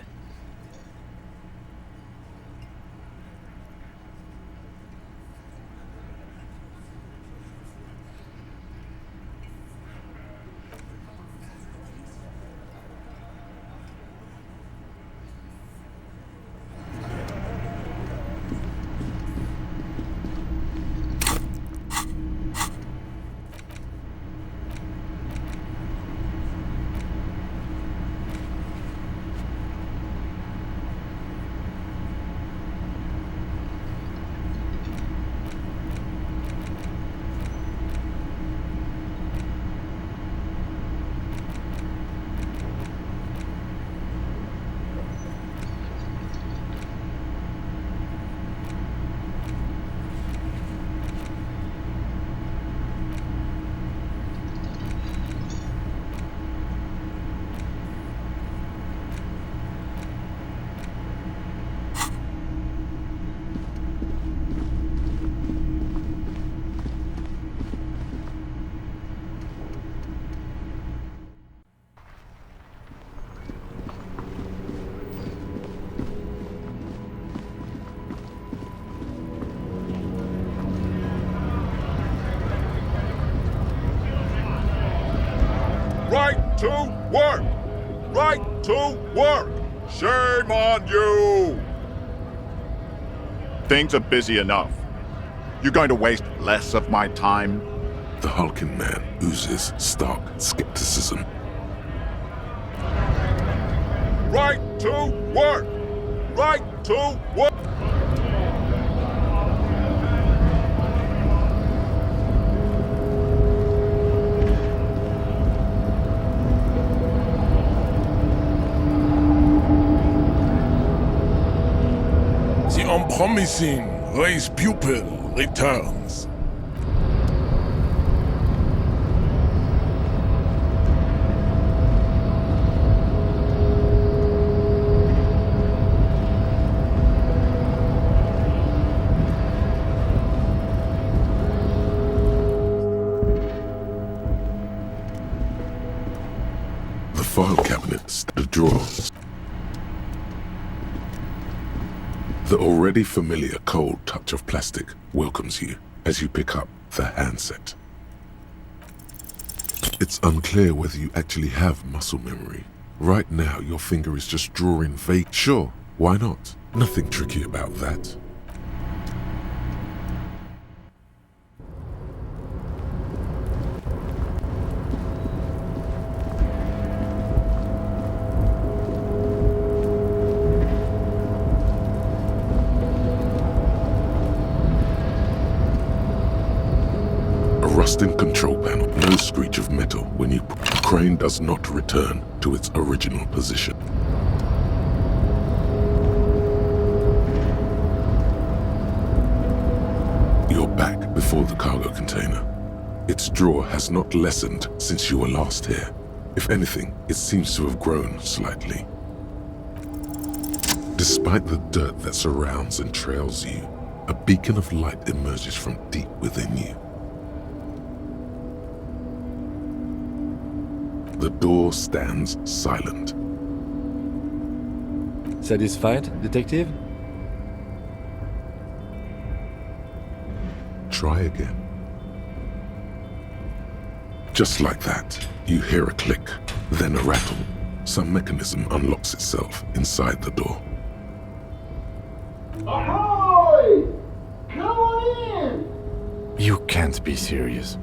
Right to work! Right to work! Shame on you! Things are busy enough. You're going to waste less of my time? The hulking man oozes stark skepticism. Right to work! Right to work! The unpromising race pupil returns. The file cabinets, the drawers. The already familiar cold touch of plastic welcomes you as you pick up the handset. It's unclear whether you actually have muscle memory. Right now, your finger is just drawing vague. Sure, why not? Nothing tricky about that. Rusting control panel, no screech of metal when you... Crane does not return to its original position. You're back before the cargo container. Its drawer has not lessened since you were last here. If anything, it seems to have grown slightly. Despite the dirt that surrounds and trails you, a beacon of light emerges from deep within you. The door stands silent. Satisfied, detective? Try again. Just like that, you hear a click, then a rattle. Some mechanism unlocks itself inside the door. Ahoy! Come on in! You can't be serious.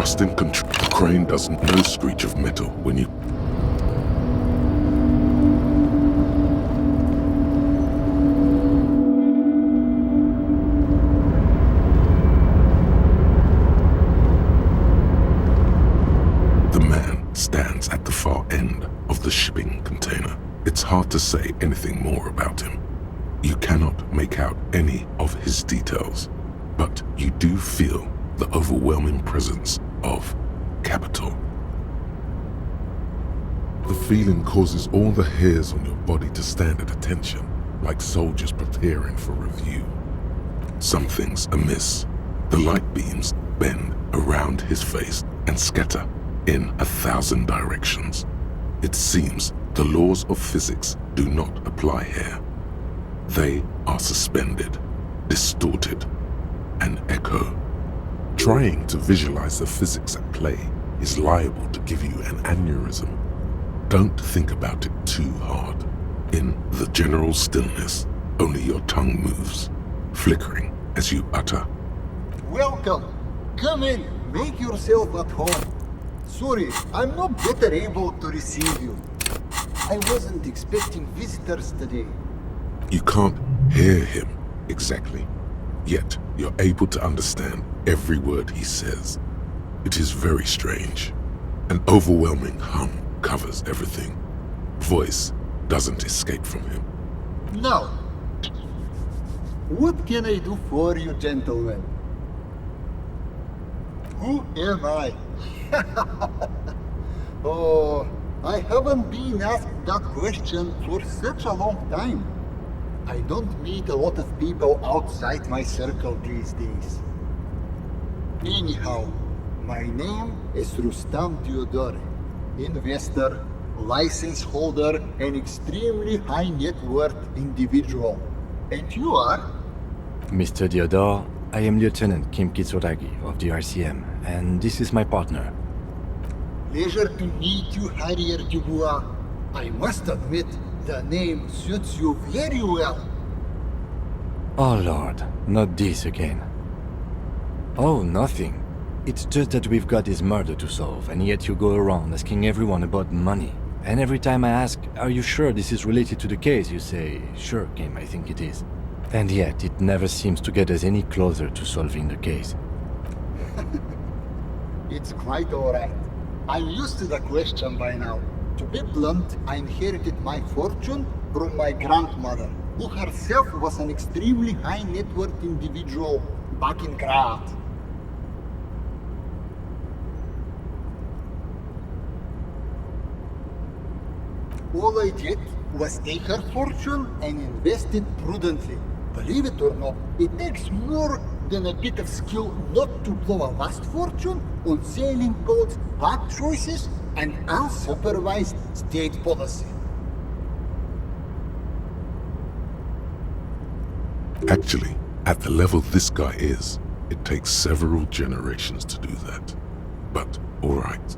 Trust in control. The crane does no screech of metal when you... The man stands at the far end of the shipping container. It's hard to say anything more about him. You cannot make out any of his details, but you do feel the overwhelming presence of capital. The feeling causes all the hairs on your body to stand at attention, like soldiers preparing for review. Something's amiss. The light beams bend around his face and scatter in 1,000 directions. It seems the laws of physics do not apply here. They are suspended, distorted, and echo. Trying to visualize the physics at play is liable to give you an aneurysm. Don't think about it too hard. In the general stillness, only your tongue moves, flickering as you utter. Welcome. Come in. Make yourself at home. Sorry, I'm not better able to receive you. I wasn't expecting visitors today. You can't hear him exactly, yet you're able to understand every word he says. It is very strange. An overwhelming hum covers everything. Voice doesn't escape from him. Now, what can I do for you, gentlemen? Who am I? Oh, I haven't been asked that question for such a long time. I don't meet a lot of people outside my circle these days. Anyhow, my name is Rustam Diodore, investor, license holder, and extremely high net worth individual. And you are? Mr. Diodore, I am Lieutenant Kim Kitsuragi of the RCM, and this is my partner. Pleasure to meet you, Harrier Dubois. I must admit, the name suits you very well. Oh Lord, not this again. Oh, nothing. It's just that we've got this murder to solve, and yet you go around asking everyone about money. And every time I ask, are you sure this is related to the case, you say, sure, Kim, I think it is. And yet, it never seems to get us any closer to solving the case. It's quite alright. I'm used to the question by now. To be blunt, I inherited my fortune from my grandmother, who herself was an extremely high net worth individual back in Graz. All I did was take her fortune and invest it prudently. Believe it or not, it takes more than a bit of skill not to blow a vast fortune on sailing boats, bad choices, and unsupervised state policy. Actually, at the level this guy is, it takes several generations to do that. But, alright.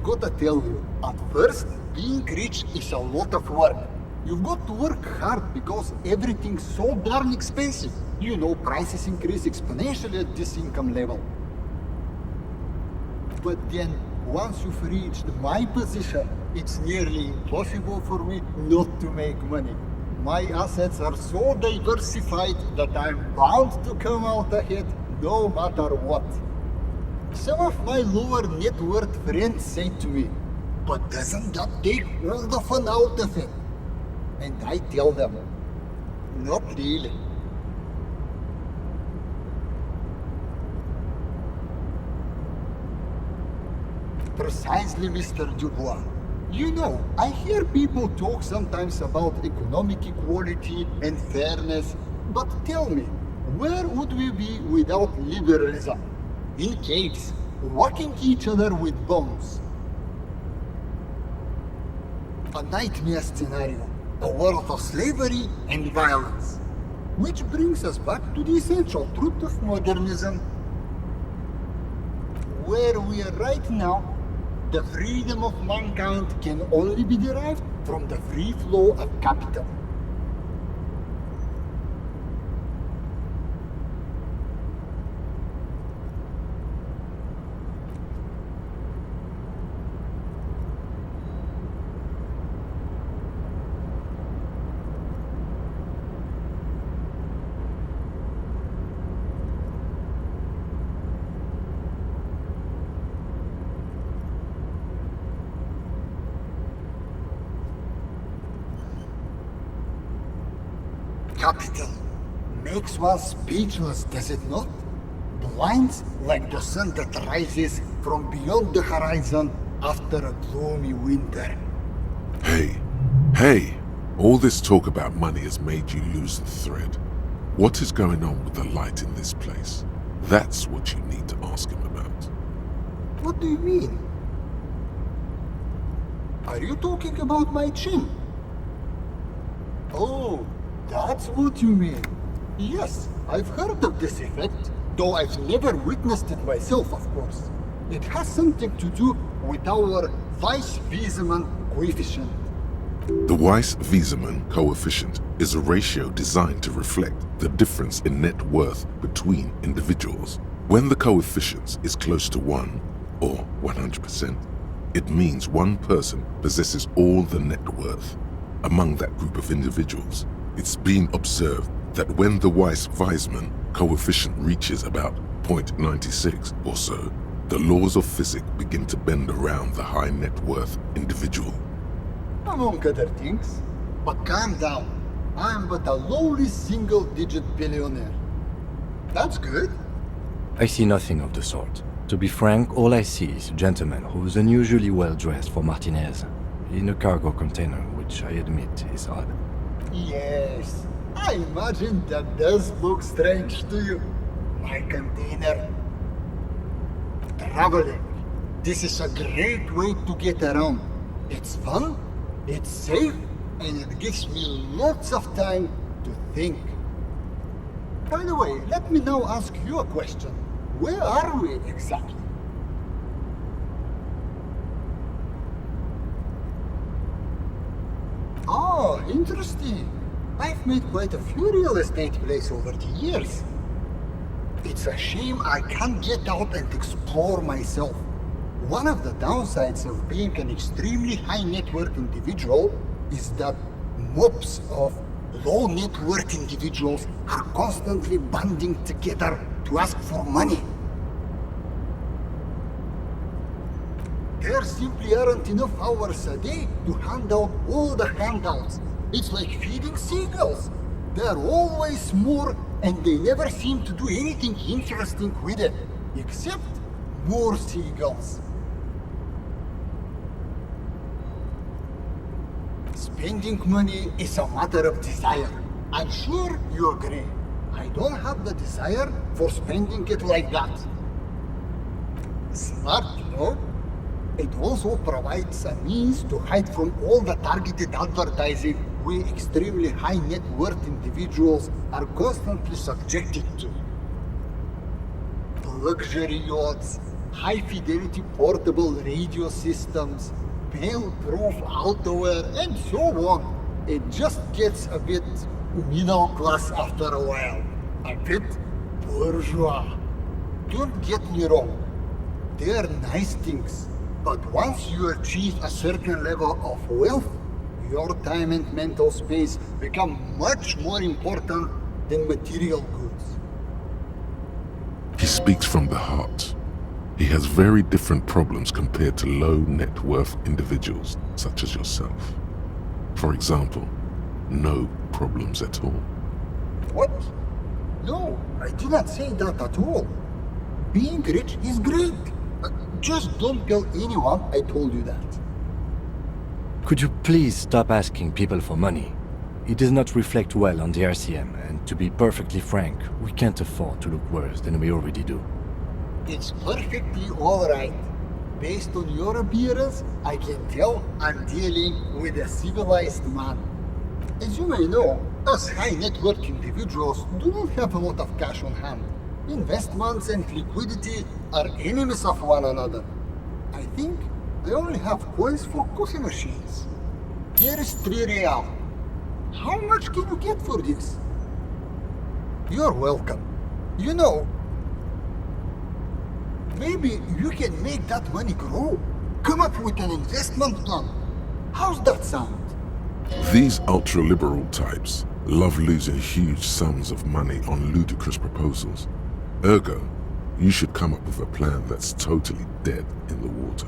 Gotta tell you, at first, being rich is a lot of work. You've got to work hard because everything's so darn expensive. You know, prices increase exponentially at this income level. But then, once you've reached my position, it's nearly impossible for me not to make money. My assets are so diversified that I'm bound to come out ahead no matter what. Some of my lower net worth friends say to me, but doesn't that take all the fun out of it? And I tell them, not really. Precisely, Mr. Dubois. You know, I hear people talk sometimes about economic equality and fairness, but tell me, where would we be without liberalism? In caves, whacking each other with bombs. A nightmare scenario, a world of slavery and violence. Which brings us back to the essential truth of modernism. where we are right now, the freedom of mankind can only be derived from the free flow of capital. Capital makes one speechless, does it not? Blinds like the sun that rises from beyond the horizon after a gloomy winter. Hey, all this talk about money has made you lose the thread. What is going on with the light in this place? That's what you need to ask him about. What do you mean? Are you talking about my chin? Oh, that's what you mean. Yes, I've heard of this effect, though I've never witnessed it myself, of course. It has something to do with our Weiss-Wiesemann coefficient. The Weiss-Wiesemann coefficient is a ratio designed to reflect the difference in net worth between individuals. When the coefficient is close to 1, or 100%, it means one person possesses all the net worth. Among that group of individuals, it's been observed that when the Weiss-Wiesemann coefficient reaches about 0.96 or so, the laws of physics begin to bend around the high net worth individual. Among other things. But calm down. I am but a lowly single-digit billionaire. That's good. I see nothing of the sort. To be frank, all I see is a gentleman who is unusually well dressed for Martinez, in a cargo container, which I admit is odd. Yes, I imagine that does look strange to you, my container. Traveling. This is a great way to get around. It's fun, it's safe, and it gives me lots of time to think. By the way, let me now ask you a question. Where are we exactly? Oh, interesting. I've made quite a few real estate plays over the years. It's a shame I can't get out and explore myself. One of the downsides of being an extremely high net worth individual is that mobs of low net worth individuals are constantly banding together to ask for money. There simply aren't enough hours a day to hand out all the handouts. It's like feeding seagulls. There are always more, and they never seem to do anything interesting with it, except more seagulls. Spending money is a matter of desire. I'm sure you agree. I don't have the desire for spending it like that. Smart, you know? It also provides a means to hide from all the targeted advertising we extremely high net worth individuals are constantly subjected to. Luxury yachts, high fidelity portable radio systems, fail-proof outerwear, and so on. It just gets a bit middle class after a while. A bit bourgeois. Don't get me wrong. They are nice things. But once you achieve a certain level of wealth, your time and mental space become much more important than material goods. He speaks from the heart. He has very different problems compared to low net worth individuals such as yourself. For example, no problems at all. What? No, I did not say that at all. Being rich is great. Just don't tell anyone I told you that. Could you please stop asking people for money? It does not reflect well on the RCM, and to be perfectly frank, we can't afford to look worse than we already do. It's perfectly alright. Based on your appearance, I can tell I'm dealing with a civilized man. As you may know, us high net worth individuals do not have a lot of cash on hand. Investments and liquidity are enemies of one another. I think I only have coins for coffee machines. Here is 3 real. How much can you get for this? You're welcome. You know, maybe you can make that money grow. Come up with an investment plan. How's that sound? These ultra-liberal types love losing huge sums of money on ludicrous proposals. Ergo, you should come up with a plan that's totally dead in the water.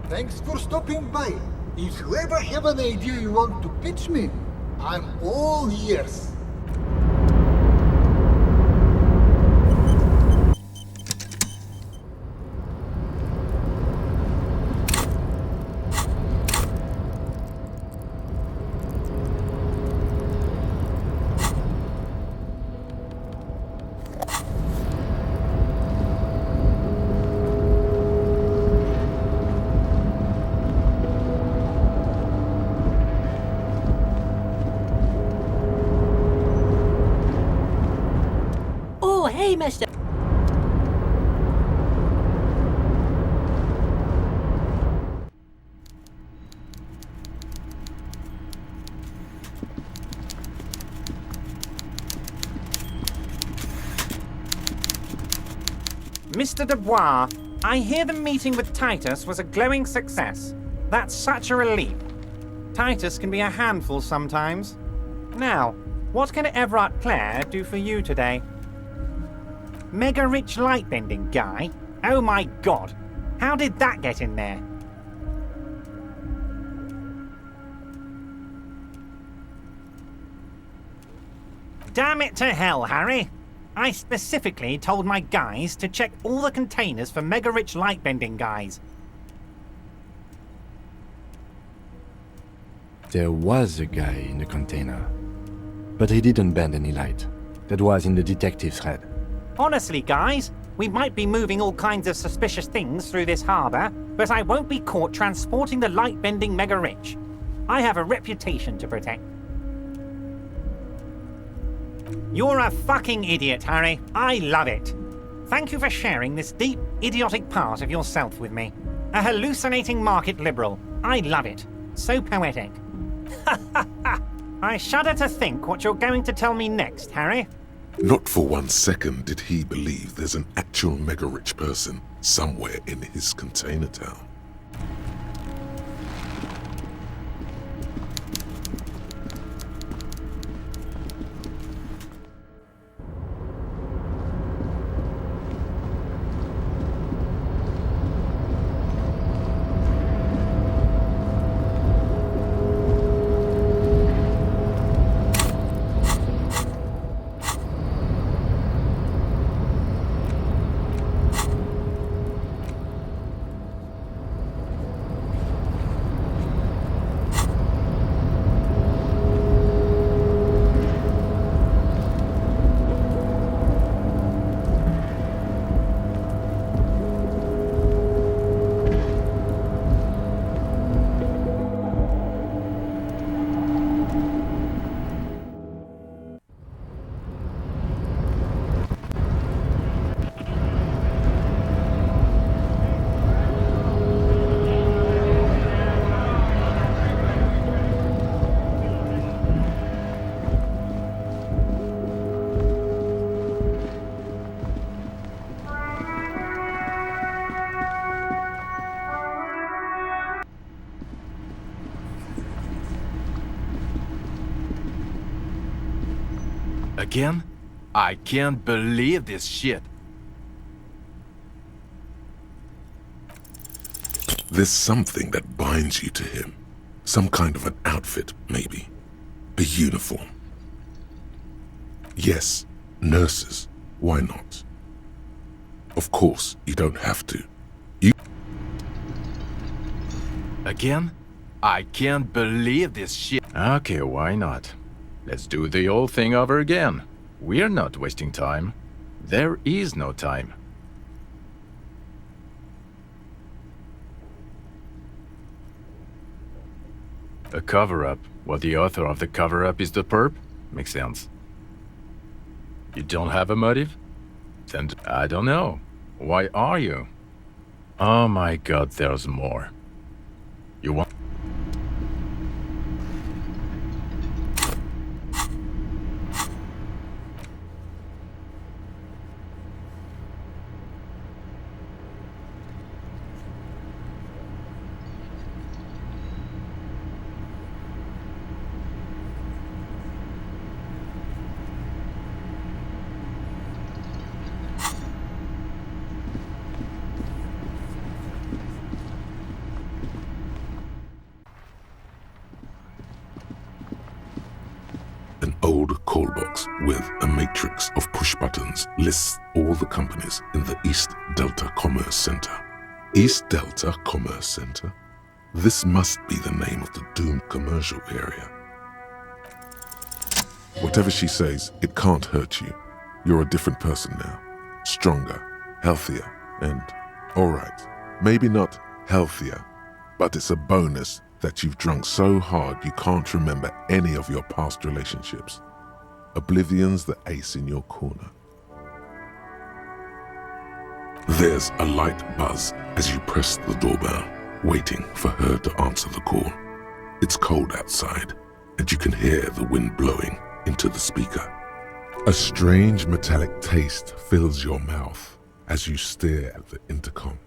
Thanks for stopping by. If you ever have an idea you want to pitch me, I'm all ears. Oh, hey, mister. Mr. Dubois, I hear the meeting with Titus was a glowing success. That's such a relief. Titus can be a handful sometimes. Now, what can Everard Clare do for you today? Mega rich lightbending guy? Oh my god, how did that get in there? Damn it to hell, Harry. I specifically told my guys to check all the containers for mega rich lightbending guys. There was a guy in the container, but he didn't bend any light. That was in the detective's head. Honestly, guys, we might be moving all kinds of suspicious things through this harbour, but I won't be caught transporting the light-bending mega-rich. I have a reputation to protect. You're a fucking idiot, Harry. I love it. Thank you for sharing this deep, idiotic part of yourself with me. A hallucinating market liberal. I love it. So poetic. I shudder to think what you're going to tell me next, Harry. Not for 1 second did he believe there's an actual mega-rich person somewhere in his container town. Again? I can't believe this shit. There's something that binds you to him. Some kind of an outfit, maybe. A uniform. Yes, nurses. Why not? Of course, you don't have to. Again? I can't believe this shit. Okay, why not? Let's do the whole thing over again. We're not wasting time. There is no time. A cover-up, while the author of the cover-up is the perp? Makes sense. You don't have a motive? right, and I don't know. Why are you? Oh my god, there's more. You want... An old call box with a matrix of push buttons lists all the companies in the East Delta Commerce Center. East Delta Commerce Center? This must be the name of the doomed commercial area. Whatever she says, it can't hurt you. You're a different person now. Stronger, healthier, and, alright, maybe not healthier, but it's a bonus that you've drunk so hard you can't remember any of your past relationships. Oblivion's the ace in your corner. There's a light buzz as you press the doorbell, waiting for her to answer the call. It's cold outside, and you can hear the wind blowing into the speaker. A strange metallic taste fills your mouth as you stare at the intercom.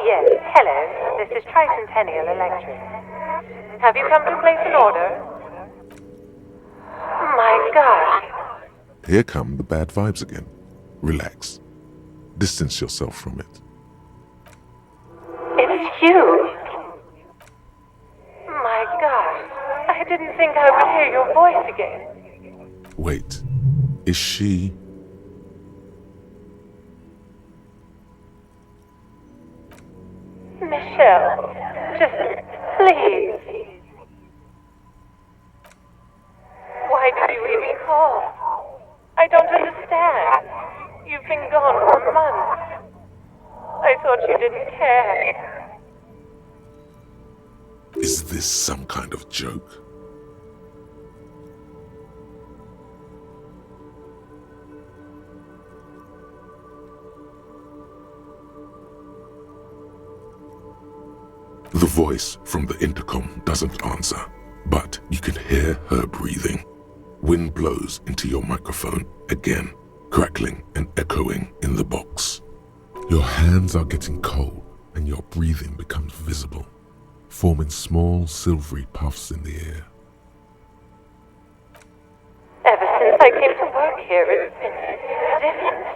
Yes, hello. This is Tricentennial Electric. Have you come to place an order? My God. Here come the bad vibes again. Relax. Distance yourself from it. It's you. My God. I didn't think I would hear your voice again. Wait, is she... Michelle, just please. Why did you even call? I don't understand. You've been gone for months. I thought you didn't care. Is this some kind of joke? The voice from the intercom doesn't answer, but you can hear her breathing. Wind blows into your microphone again, crackling and echoing in the box. Your hands are getting cold and your breathing becomes visible, forming small silvery puffs in the air. Ever since I came to work here, it's been different.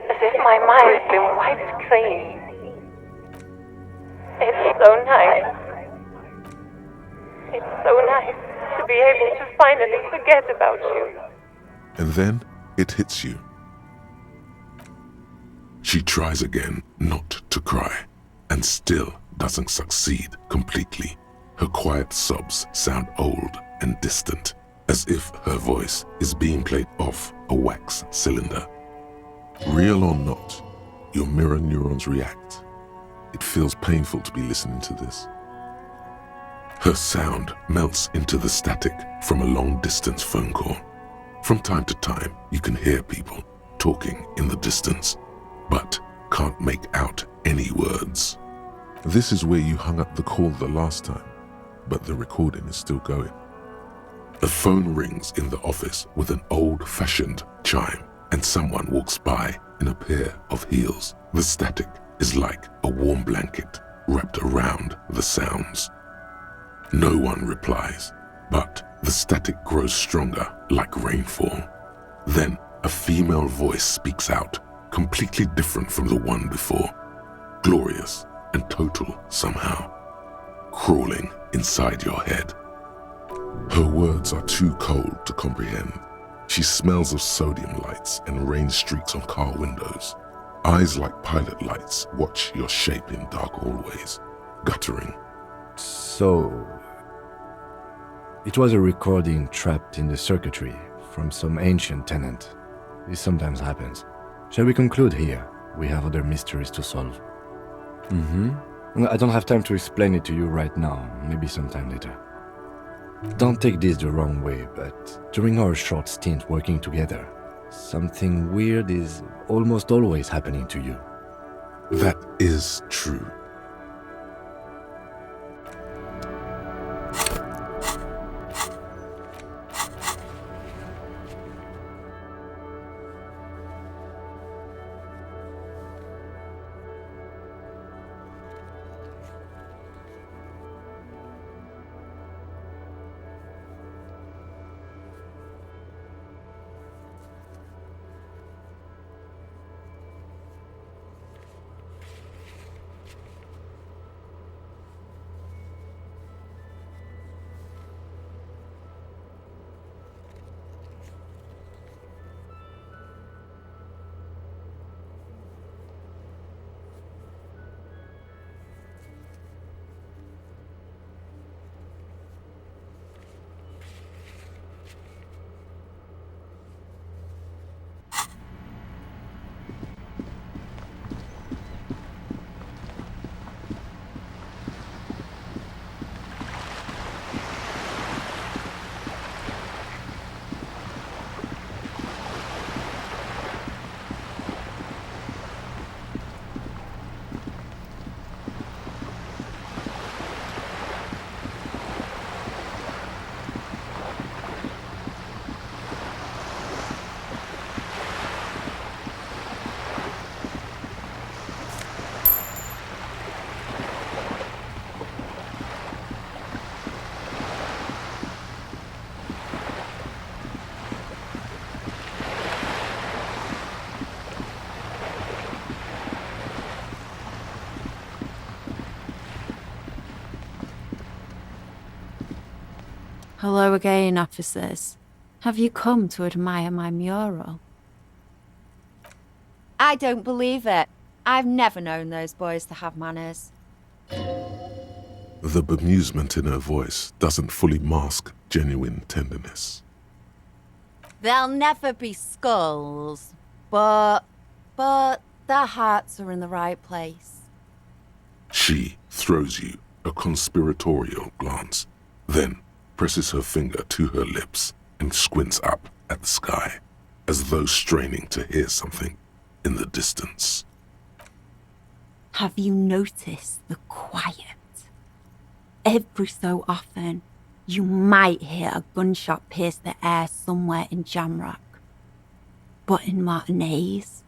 As if my mind's been wiped clean. It's so nice. It's so nice to be able to finally forget about you. And then it hits you. She tries again not to cry, and still doesn't succeed completely. Her quiet sobs sound old and distant, as if her voice is being played off a wax cylinder. Real or not, your mirror neurons react. It feels painful to be listening to this. Her sound melts into the static from a long-distance phone call. From time to time, you can hear people talking in the distance, but can't make out any words. This is where you hung up the call the last time, but the recording is still going. A phone rings in the office with an old-fashioned chime, and someone walks by in a pair of heels. The static is like a warm blanket wrapped around the sounds. No one replies, but the static grows stronger like rainfall. Then a female voice speaks out, completely different from the one before, glorious and total somehow, crawling inside your head. Her words are too cold to comprehend. She smells of sodium lights and rain streaks on car windows. Eyes like pilot lights watch your shape in dark hallways, guttering. So, it was a recording trapped in the circuitry from some ancient tenant. This sometimes happens. Shall we conclude here? We have other mysteries to solve. I don't have time to explain it to you right now. Maybe sometime later. Don't take this the wrong way, but during our short stint working together, something weird is almost always happening to you. That is true. Hello again, officers. Have you come to admire my mural? I don't believe it. I've never known those boys to have manners. The bemusement in her voice doesn't fully mask genuine tenderness. They'll never be skulls, but their hearts are in the right place. She throws you a conspiratorial glance, then presses her finger to her lips and squints up at the sky, as though straining to hear something in the distance. Have you noticed the quiet? Every so often, you might hear a gunshot pierce the air somewhere in Jamrock. But in Martinez,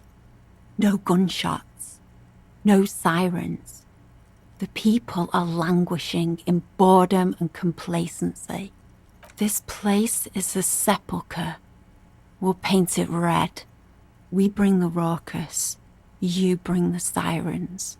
no gunshots, no sirens. The people are languishing in boredom and complacency. This place is a sepulchre. We'll paint it red. We bring the raucous. You bring the sirens.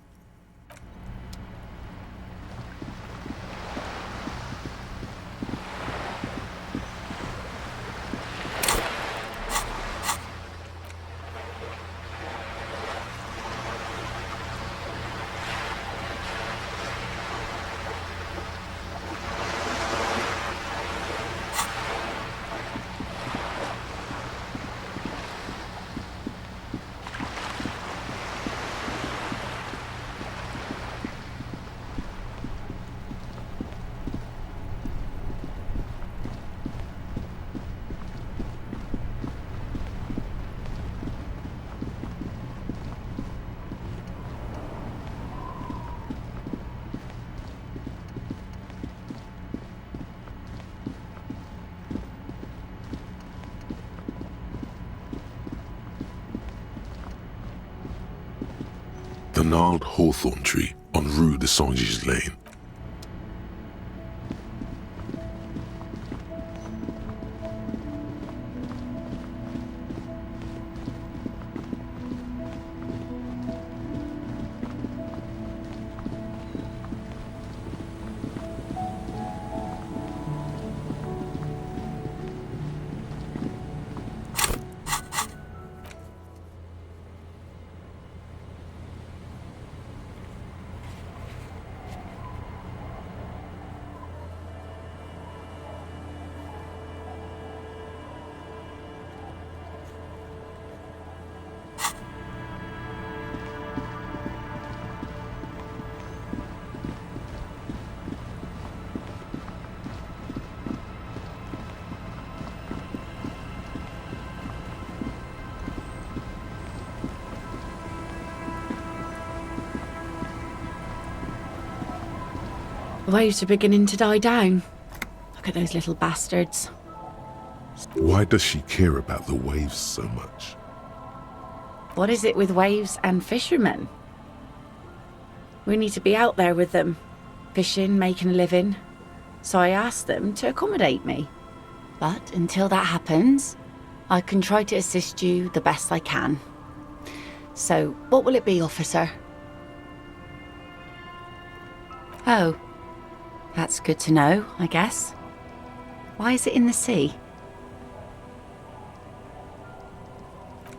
The gnarled hawthorn tree on Rue de Saint-Gilles Lane. The waves are beginning to die down. Look at those little bastards. Why does she care about the waves so much? What is it with waves and fishermen? We need to be out there with them, fishing, making a living. So I asked them to accommodate me. But until that happens, I can try to assist you the best I can. So, what will it be, officer? Oh, that's good to know, I guess. Why is it in the sea?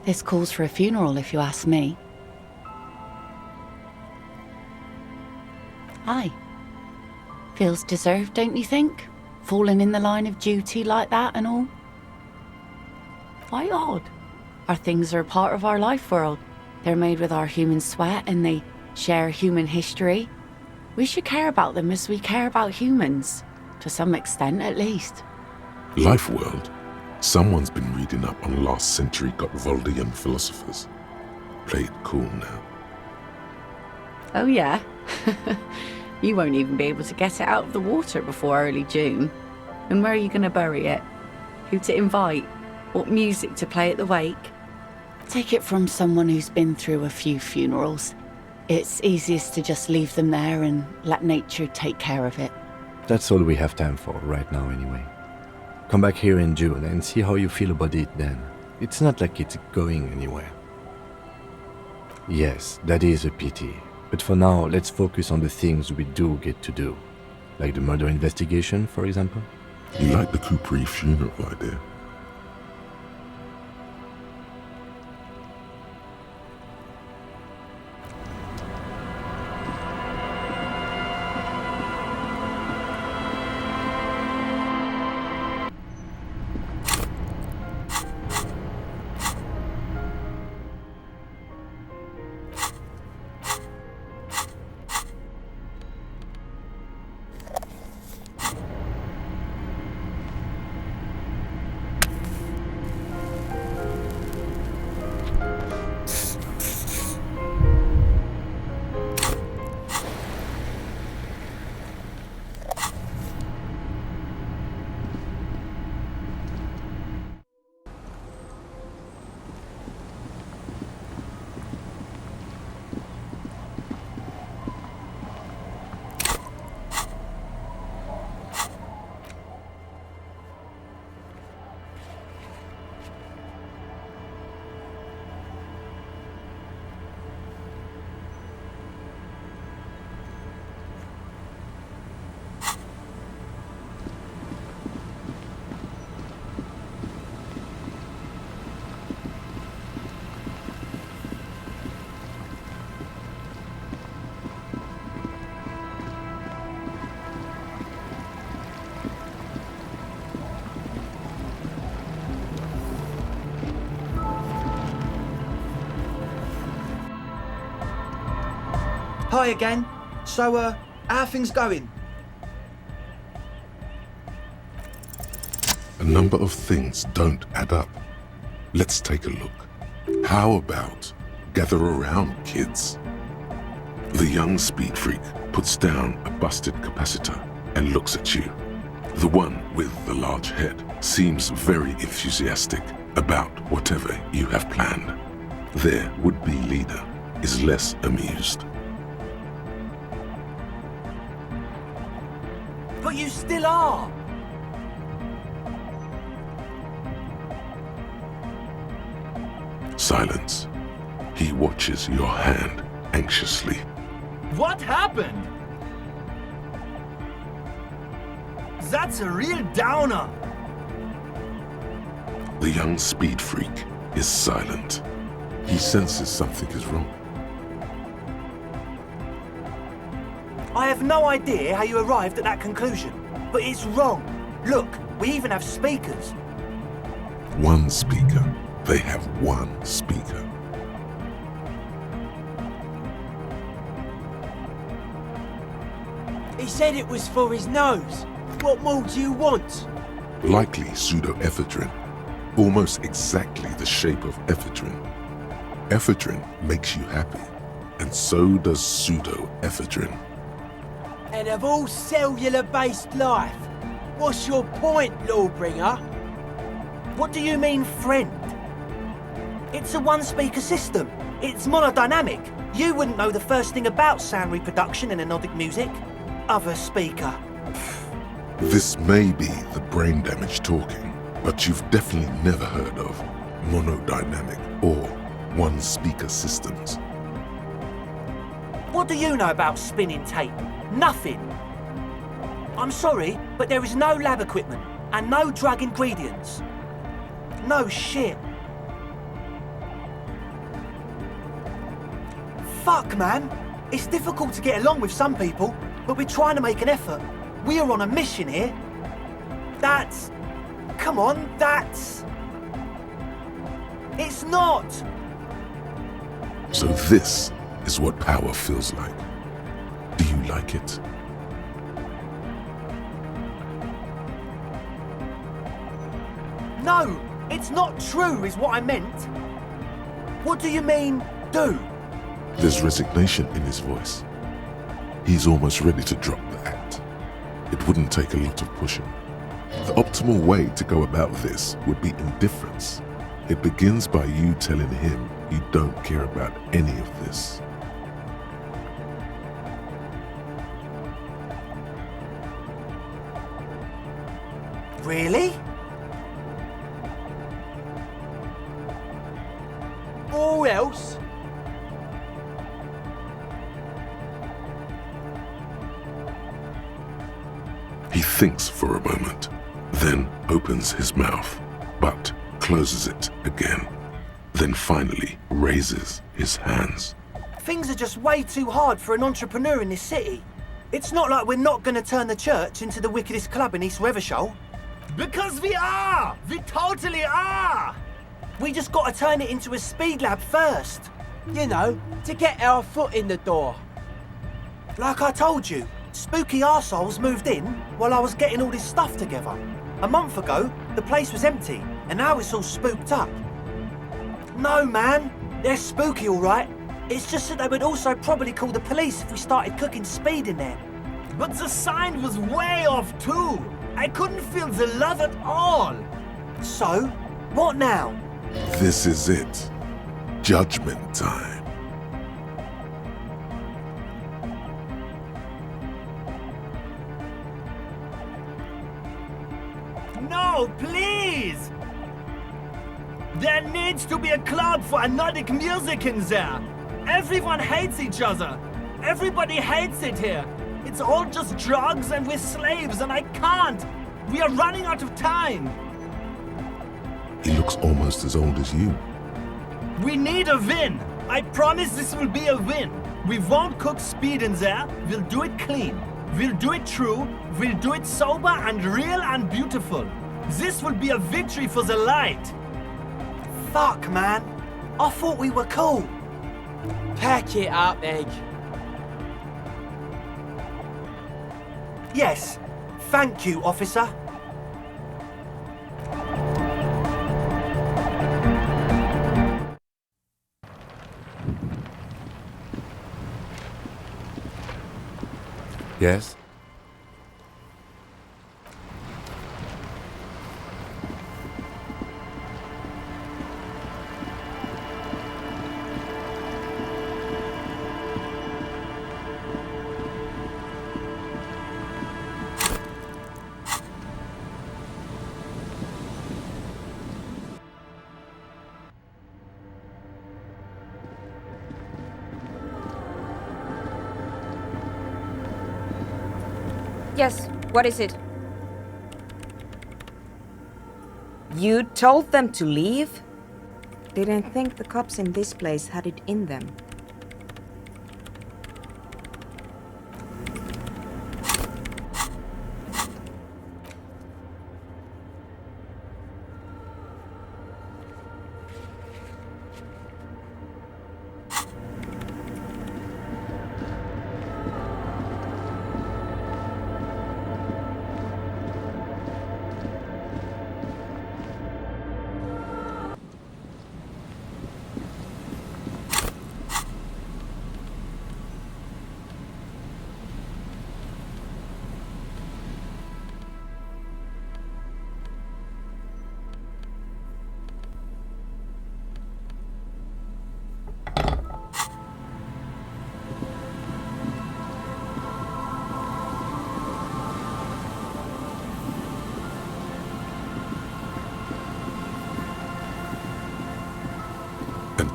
This calls for a funeral, if you ask me. Aye. Feels deserved, don't you think? Falling in the line of duty like that and all. Why odd? Our things are a part of our life world. They're made with our human sweat and they share human history. We should care about them as we care about humans. To some extent, at least. Life world? Someone's been reading up on last century Gottwaldian philosophers. Play it cool now. Oh yeah? You won't even be able to get it out of the water before early June. And where are you going to bury it? Who to invite? What music to play at the wake? Take it from someone who's been through a few funerals. It's easiest to just leave them there and let nature take care of it. That's all we have time for right now anyway. Come back here in June and see how you feel about it then. It's not like it's going anywhere. Yes, that is a pity. But for now, let's focus on the things we do get to do. Like the murder investigation, for example. You like the Coupri funeral idea? Hi again. So, how are things going? A number of things don't add up. Let's take a look. How about gather around, kids? The young speed freak puts down a busted capacitor and looks at you. The one with the large head seems very enthusiastic about whatever you have planned. Their would-be leader is less amused. But you still are! Silence. He watches your hand anxiously. What happened? That's a real downer. The young speed freak is silent. He senses something is wrong. I have no idea how you arrived at that conclusion, but it's wrong. Look, we even have speakers. One speaker. They have one speaker. He said it was for his nose. What more do you want? Likely pseudoephedrine. Almost exactly the shape of ephedrine. Ephedrine makes you happy, and so does pseudoephedrine. and of all cellular-based life. What's your point, Lawbringer? What do you mean, friend? It's a one-speaker system. It's monodynamic. You wouldn't know the first thing about sound reproduction in anodic music. Other speaker. This may be the brain damage talking, but you've definitely never heard of monodynamic or one-speaker systems. What do you know about spinning tape? Nothing. I'm sorry, but there is no lab equipment and no drug ingredients. No shit. Fuck, man. It's difficult to get along with some people, but we're trying to make an effort. We are on a mission here. That's... Come on, that's... It's not! So this is what power feels like. Do you like it? No! It's not true, is what I meant. What do you mean, do? There's resignation in his voice. He's almost ready to drop the act. It wouldn't take a lot of pushing. The optimal way to go about this would be indifference. It begins by you telling him you don't care about any of this. Really? Or else? He thinks for a moment, then opens his mouth, but closes it again, then finally raises his hands. Things are just way too hard for an entrepreneur in this city. It's not like we're not going to turn the church into the wickedest club in East Revershoal. Because we are! We totally are! We just got to turn it into a speed lab first. You know, to get our foot in the door. Like I told you, spooky arseholes moved in while I was getting all this stuff together. A month ago, the place was empty, and now it's all spooked up. No, man, they're spooky all right. It's just that they would also probably call the police if we started cooking speed in there. But the sign was way off too. I couldn't feel the love at all. So, what now? This is it. Judgment time. No, please! There needs to be a club for anodic music in there. Everyone hates each other. Everybody hates it here. It's all just drugs and we're slaves and I can't. We are running out of time. He looks almost as old as you. We need a win. I promise this will be a win. We won't cook speed in there. We'll do it clean. We'll do it true. We'll do it sober and real and beautiful. This will be a victory for the light. Fuck, man. I thought we were cool. Pack it up, Egg. Yes. Thank you, officer. Yes? Yes, what is it? You told them to leave? Didn't think the cops in this place had it in them.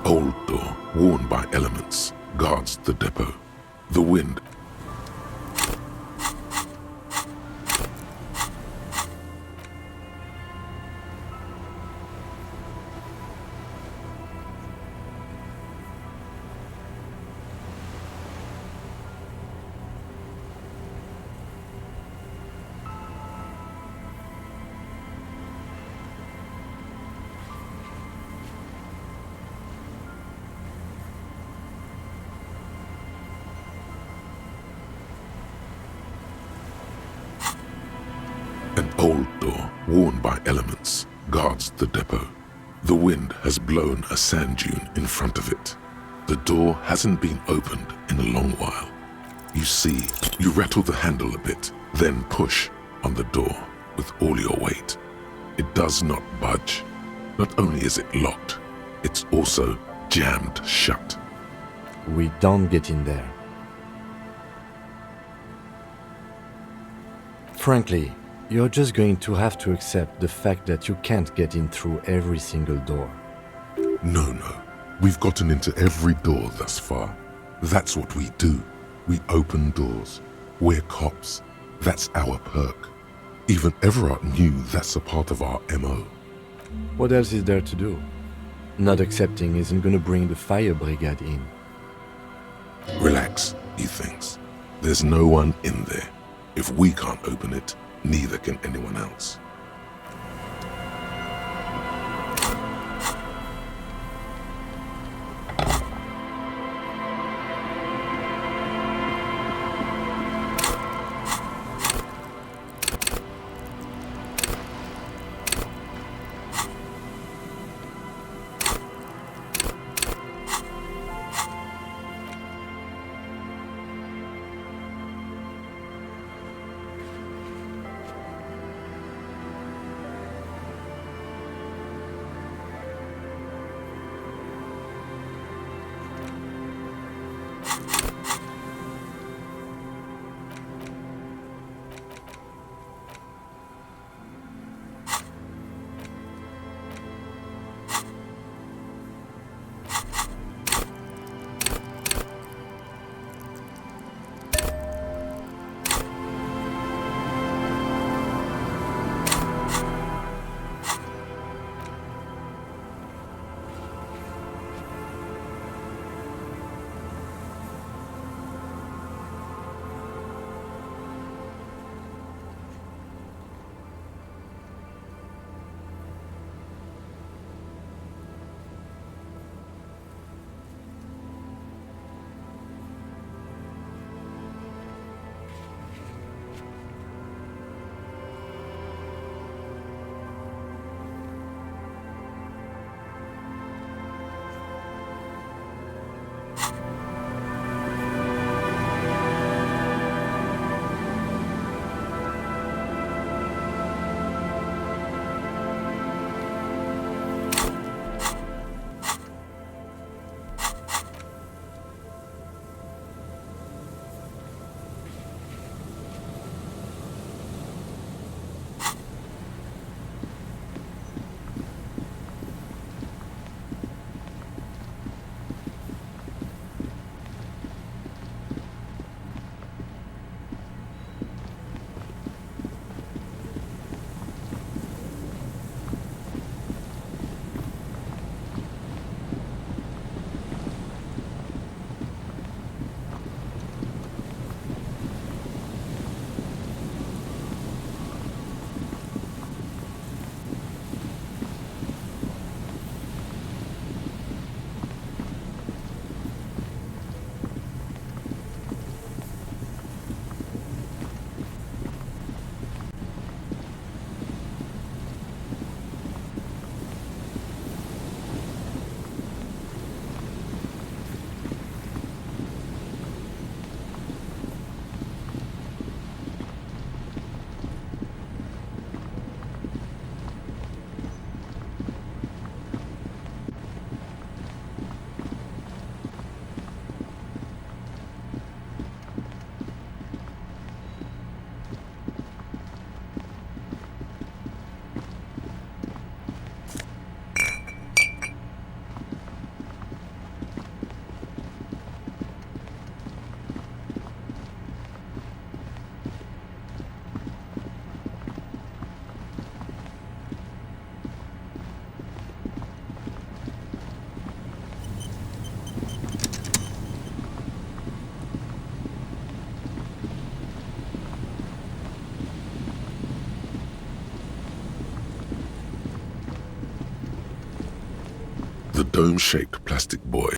old door, worn by elements, guards the depot. The wind. An old door, worn by elements, guards the depot. The wind has blown a sand dune in front of it. The door hasn't been opened in a long while. You see, you rattle the handle a bit, then push on the door with all your weight. It does not budge. Not only is it locked, it's also jammed shut. We don't get in there. Frankly, you're just going to have to accept the fact that you can't get in through every single door. No. We've gotten into every door thus far. That's what we do. We open doors. We're cops. That's our perk. Even Everard knew that's a part of our MO. What else is there to do? Not accepting isn't gonna bring the fire brigade in. Relax, he thinks. There's no one in there. If we can't open it, neither can anyone else. dome-shaped plastic boy.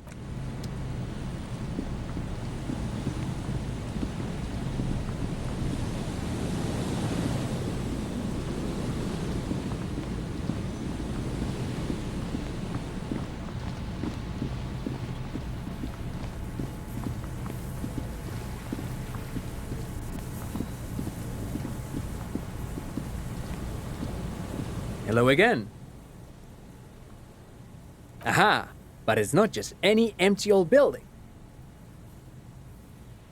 Hello again. Aha, but it's not just any empty old building.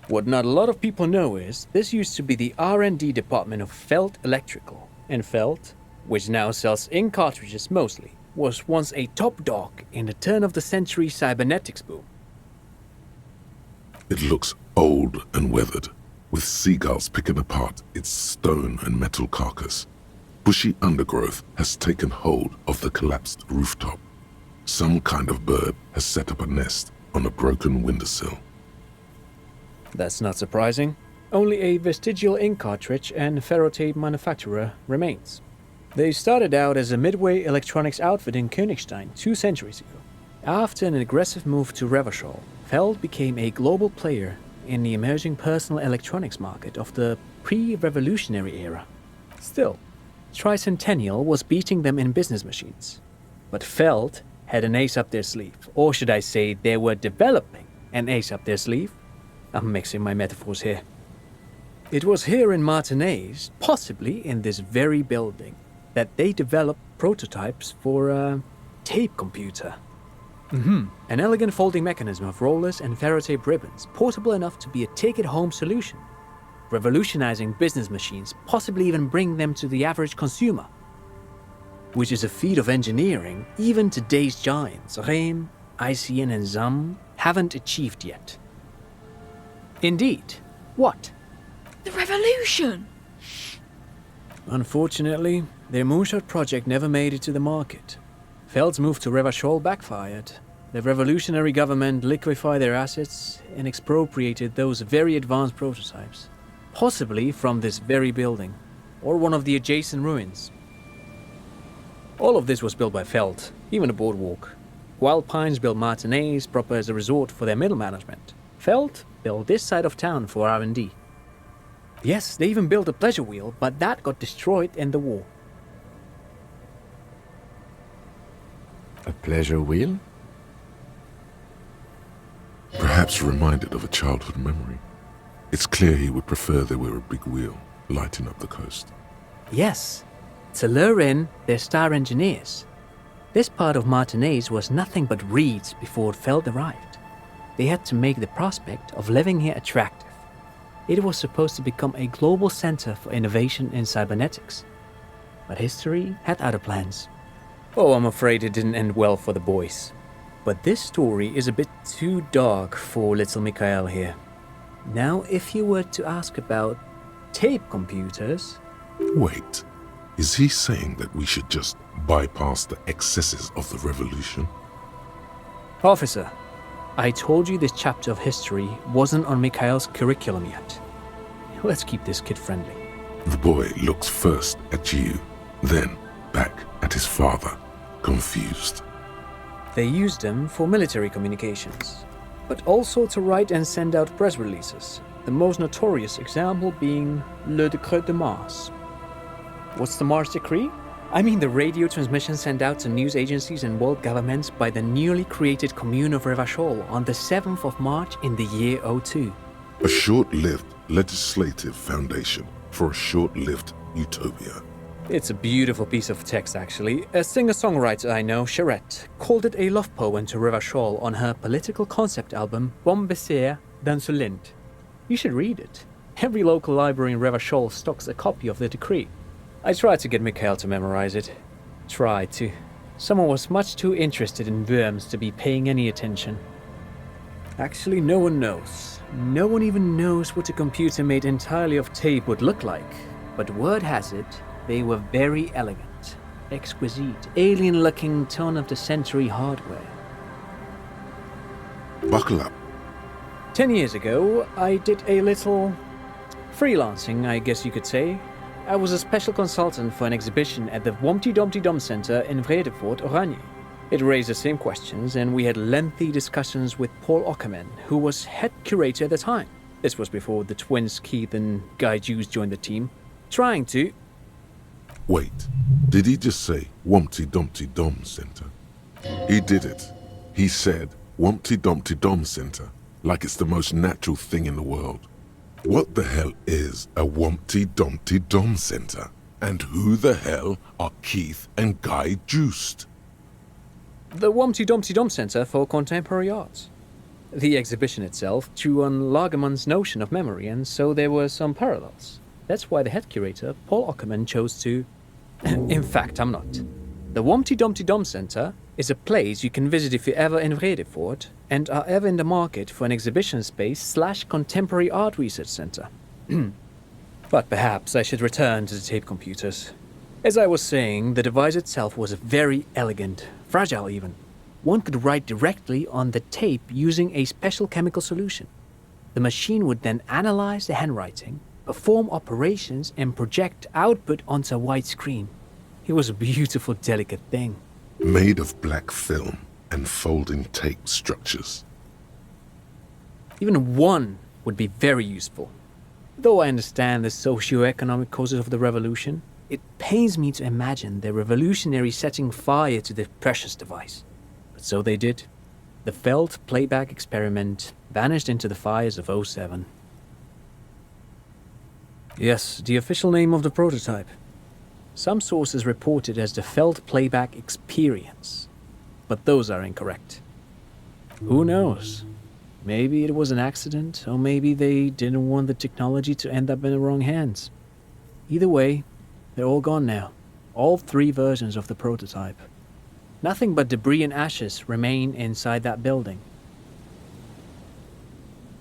What not a lot of people know is this used to be the R&D department of Felt Electrical, and Felt, which now sells ink cartridges mostly, was once a top dog in the turn-of-the-century cybernetics boom. It looks old and weathered, with seagulls picking apart its stone and metal carcass. Bushy undergrowth has taken hold of the collapsed rooftop. Some kind of bird has set up a nest on a broken windowsill. That's not surprising. Only a vestigial ink cartridge and ferrotape manufacturer remains. They started out as a midway electronics outfit in Königstein 2 centuries ago. After an aggressive move to Revachol, Feld became a global player in the emerging personal electronics market of the pre-revolutionary era. Still, Tricentennial was beating them in business machines. But Feld had an ace up their sleeve, or should I say they were developing an ace up their sleeve? I'm mixing my metaphors here. It was here in Martinez, possibly in this very building, that they developed prototypes for a tape computer. An elegant folding mechanism of rollers and ferrotape ribbons, portable enough to be a take-it-home solution, revolutionizing business machines, possibly even bring them to the average consumer, which is a feat of engineering even today's giants, Rehm, ICN and ZAM, haven't achieved yet. Indeed. What? The revolution! Unfortunately, their moonshot project never made it to the market. Feld's move to Revachol backfired. The revolutionary government liquefied their assets and expropriated those very advanced prototypes, possibly from this very building, or one of the adjacent ruins. All of this was built by Feld, even the boardwalk. Wild Pines built Martinez proper as a resort for their middle management. Feld built this side of town for R&D. Yes, they even built a pleasure wheel, but that got destroyed in the war. A pleasure wheel? Perhaps reminded of a childhood memory. It's clear he would prefer there were a big wheel lighting up the coast. Yes, to lure in their star engineers. This part of Martinez was nothing but reeds before Feld arrived. They had to make the prospect of living here attractive. It was supposed to become a global center for innovation in cybernetics. But history had other plans. Oh, I'm afraid it didn't end well for the boys. But this story is a bit too dark for little Mikhail here. Now, if you were to ask about tape computers... Wait, is he saying that we should just bypass the excesses of the revolution? Officer, I told you this chapter of history wasn't on Mikhail's curriculum yet. Let's keep this kid friendly. The boy looks first at you, then back at his father, confused. They used them for military communications, but also to write and send out press releases, the most notorious example being Le Décret de Mars. What's the Mars Decree? I mean the radio transmission sent out to news agencies and world governments by the newly created Commune of Revachol on the 7th of March in the year 02. A short-lived legislative foundation for a short-lived utopia. It's a beautiful piece of text, actually. A singer-songwriter I know, Charette, called it a love poem to Revachol on her political concept album, Bon Baiser dans le Lind. You should read it. Every local library in Revachol stocks a copy of the decree. I tried to get Mikhail to memorize it. Tried to. Someone was much too interested in worms to be paying any attention. Actually, no one knows. No one even knows what a computer made entirely of tape would look like. But word has it, they were very elegant, exquisite, alien-looking turn-of-the-century hardware. Buckle up. 10 years ago, I did a little freelancing, I guess you could say. I was a special consultant for an exhibition at the Wompty Dumpty Dum Center in Vredefort, Oranje. It raised the same questions, and we had lengthy discussions with Paul Ackerman, who was head curator at the time. This was before the twins Keith and Guy Hughes joined the team, trying to... Wait, did he just say Wumpty Dumpty Dom Center? He did it. He said Wumpty Dumpty Dom Center, like it's the most natural thing in the world. What the hell is a Wumpty Dumpty Dom Center? And who the hell are Keith and Guy Juiced? The Wumpty Dumpty Dom Center for Contemporary Arts. The exhibition itself drew on Lagerman's notion of memory, and so there were some parallels. That's why the head curator, Paul Ackerman, chose to... In fact, I'm not. The Wumpty Dumpty Dom Center is a place you can visit if you're ever in Vredefort and are ever in the market for an exhibition space / contemporary art research center. But perhaps I should return to the tape computers. As I was saying, the device itself was very elegant, fragile even. One could write directly on the tape using a special chemical solution. The machine would then analyze the handwriting, perform operations, and project output onto a white screen. It was a beautiful, delicate thing. Made of black film and folding tape structures. Even one would be very useful. Though I understand the socio-economic causes of the revolution, it pains me to imagine the revolutionaries setting fire to the precious device. But so they did. The Feld playback experiment vanished into the fires of '07. Yes, the official name of the prototype. Some sources report it as the Feld Playback Experience, but those are incorrect. Who knows? Maybe it was an accident, or maybe they didn't want the technology to end up in the wrong hands. Either way, they're all gone now. All 3 versions of the prototype. Nothing but debris and ashes remain inside that building.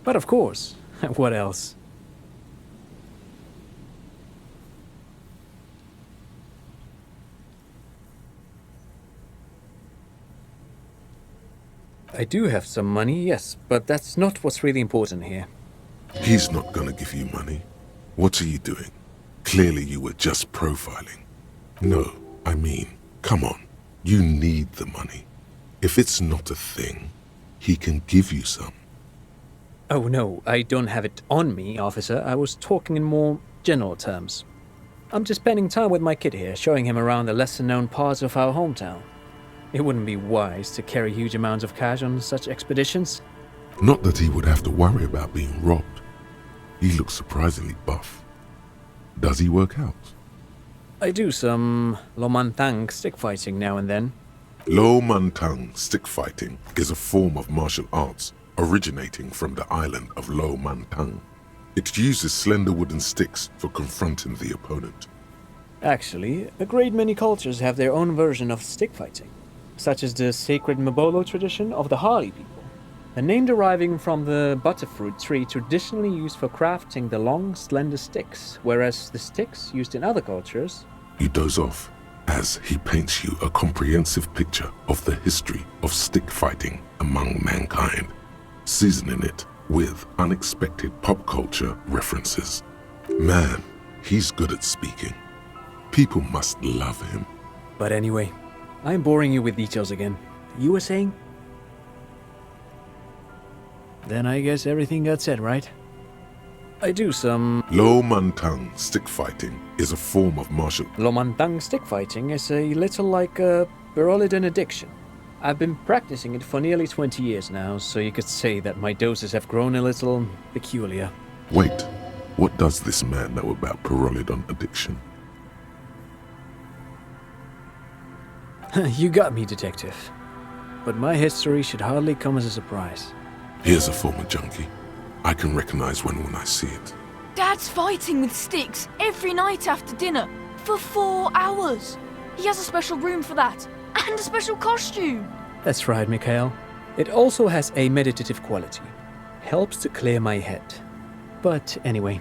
But of course, what else? I do have some money, yes, but that's not what's really important here. He's not gonna give you money. What are you doing? Clearly you were just profiling. No, I mean, come on. You need the money. If it's not a thing, he can give you some. Oh no, I don't have it on me, officer. I was talking in more general terms. I'm just spending time with my kid here, showing him around the lesser-known parts of our hometown. It wouldn't be wise to carry huge amounts of cash on such expeditions. Not that he would have to worry about being robbed. He looks surprisingly buff. Does he work out? I do some Lomantang stick fighting now and then. Lo Mantang stick fighting is a form of martial arts originating from the island of Lo Mantang. It uses slender wooden sticks for confronting the opponent. Actually, a great many cultures have their own version of stick fighting, such as the sacred Mabolo tradition of the Harli people, a name deriving from the butterfruit tree traditionally used for crafting the long, slender sticks, whereas the sticks used in other cultures... You doze off as he paints you a comprehensive picture of the history of stick fighting among mankind, seasoning it with unexpected pop culture references. Man, he's good at speaking. People must love him. But anyway, I'm boring you with details again. You were saying? Then I guess everything got said, right? I do some... Lo Mantang stick fighting is a form of martial... Lomantang stick fighting is a little like a Berolidin addiction. I've been practicing it for nearly 20 years now, so you could say that my doses have grown a little peculiar. Wait, what does this man know about Pyrrolidon addiction? You got me, detective. But my history should hardly come as a surprise. Here's a former junkie. I can recognize one when I see it. Dad's fighting with sticks every night after dinner for 4 hours. He has a special room for that and a special costume. That's right, Mikhail. It also has a meditative quality. Helps to clear my head. But anyway,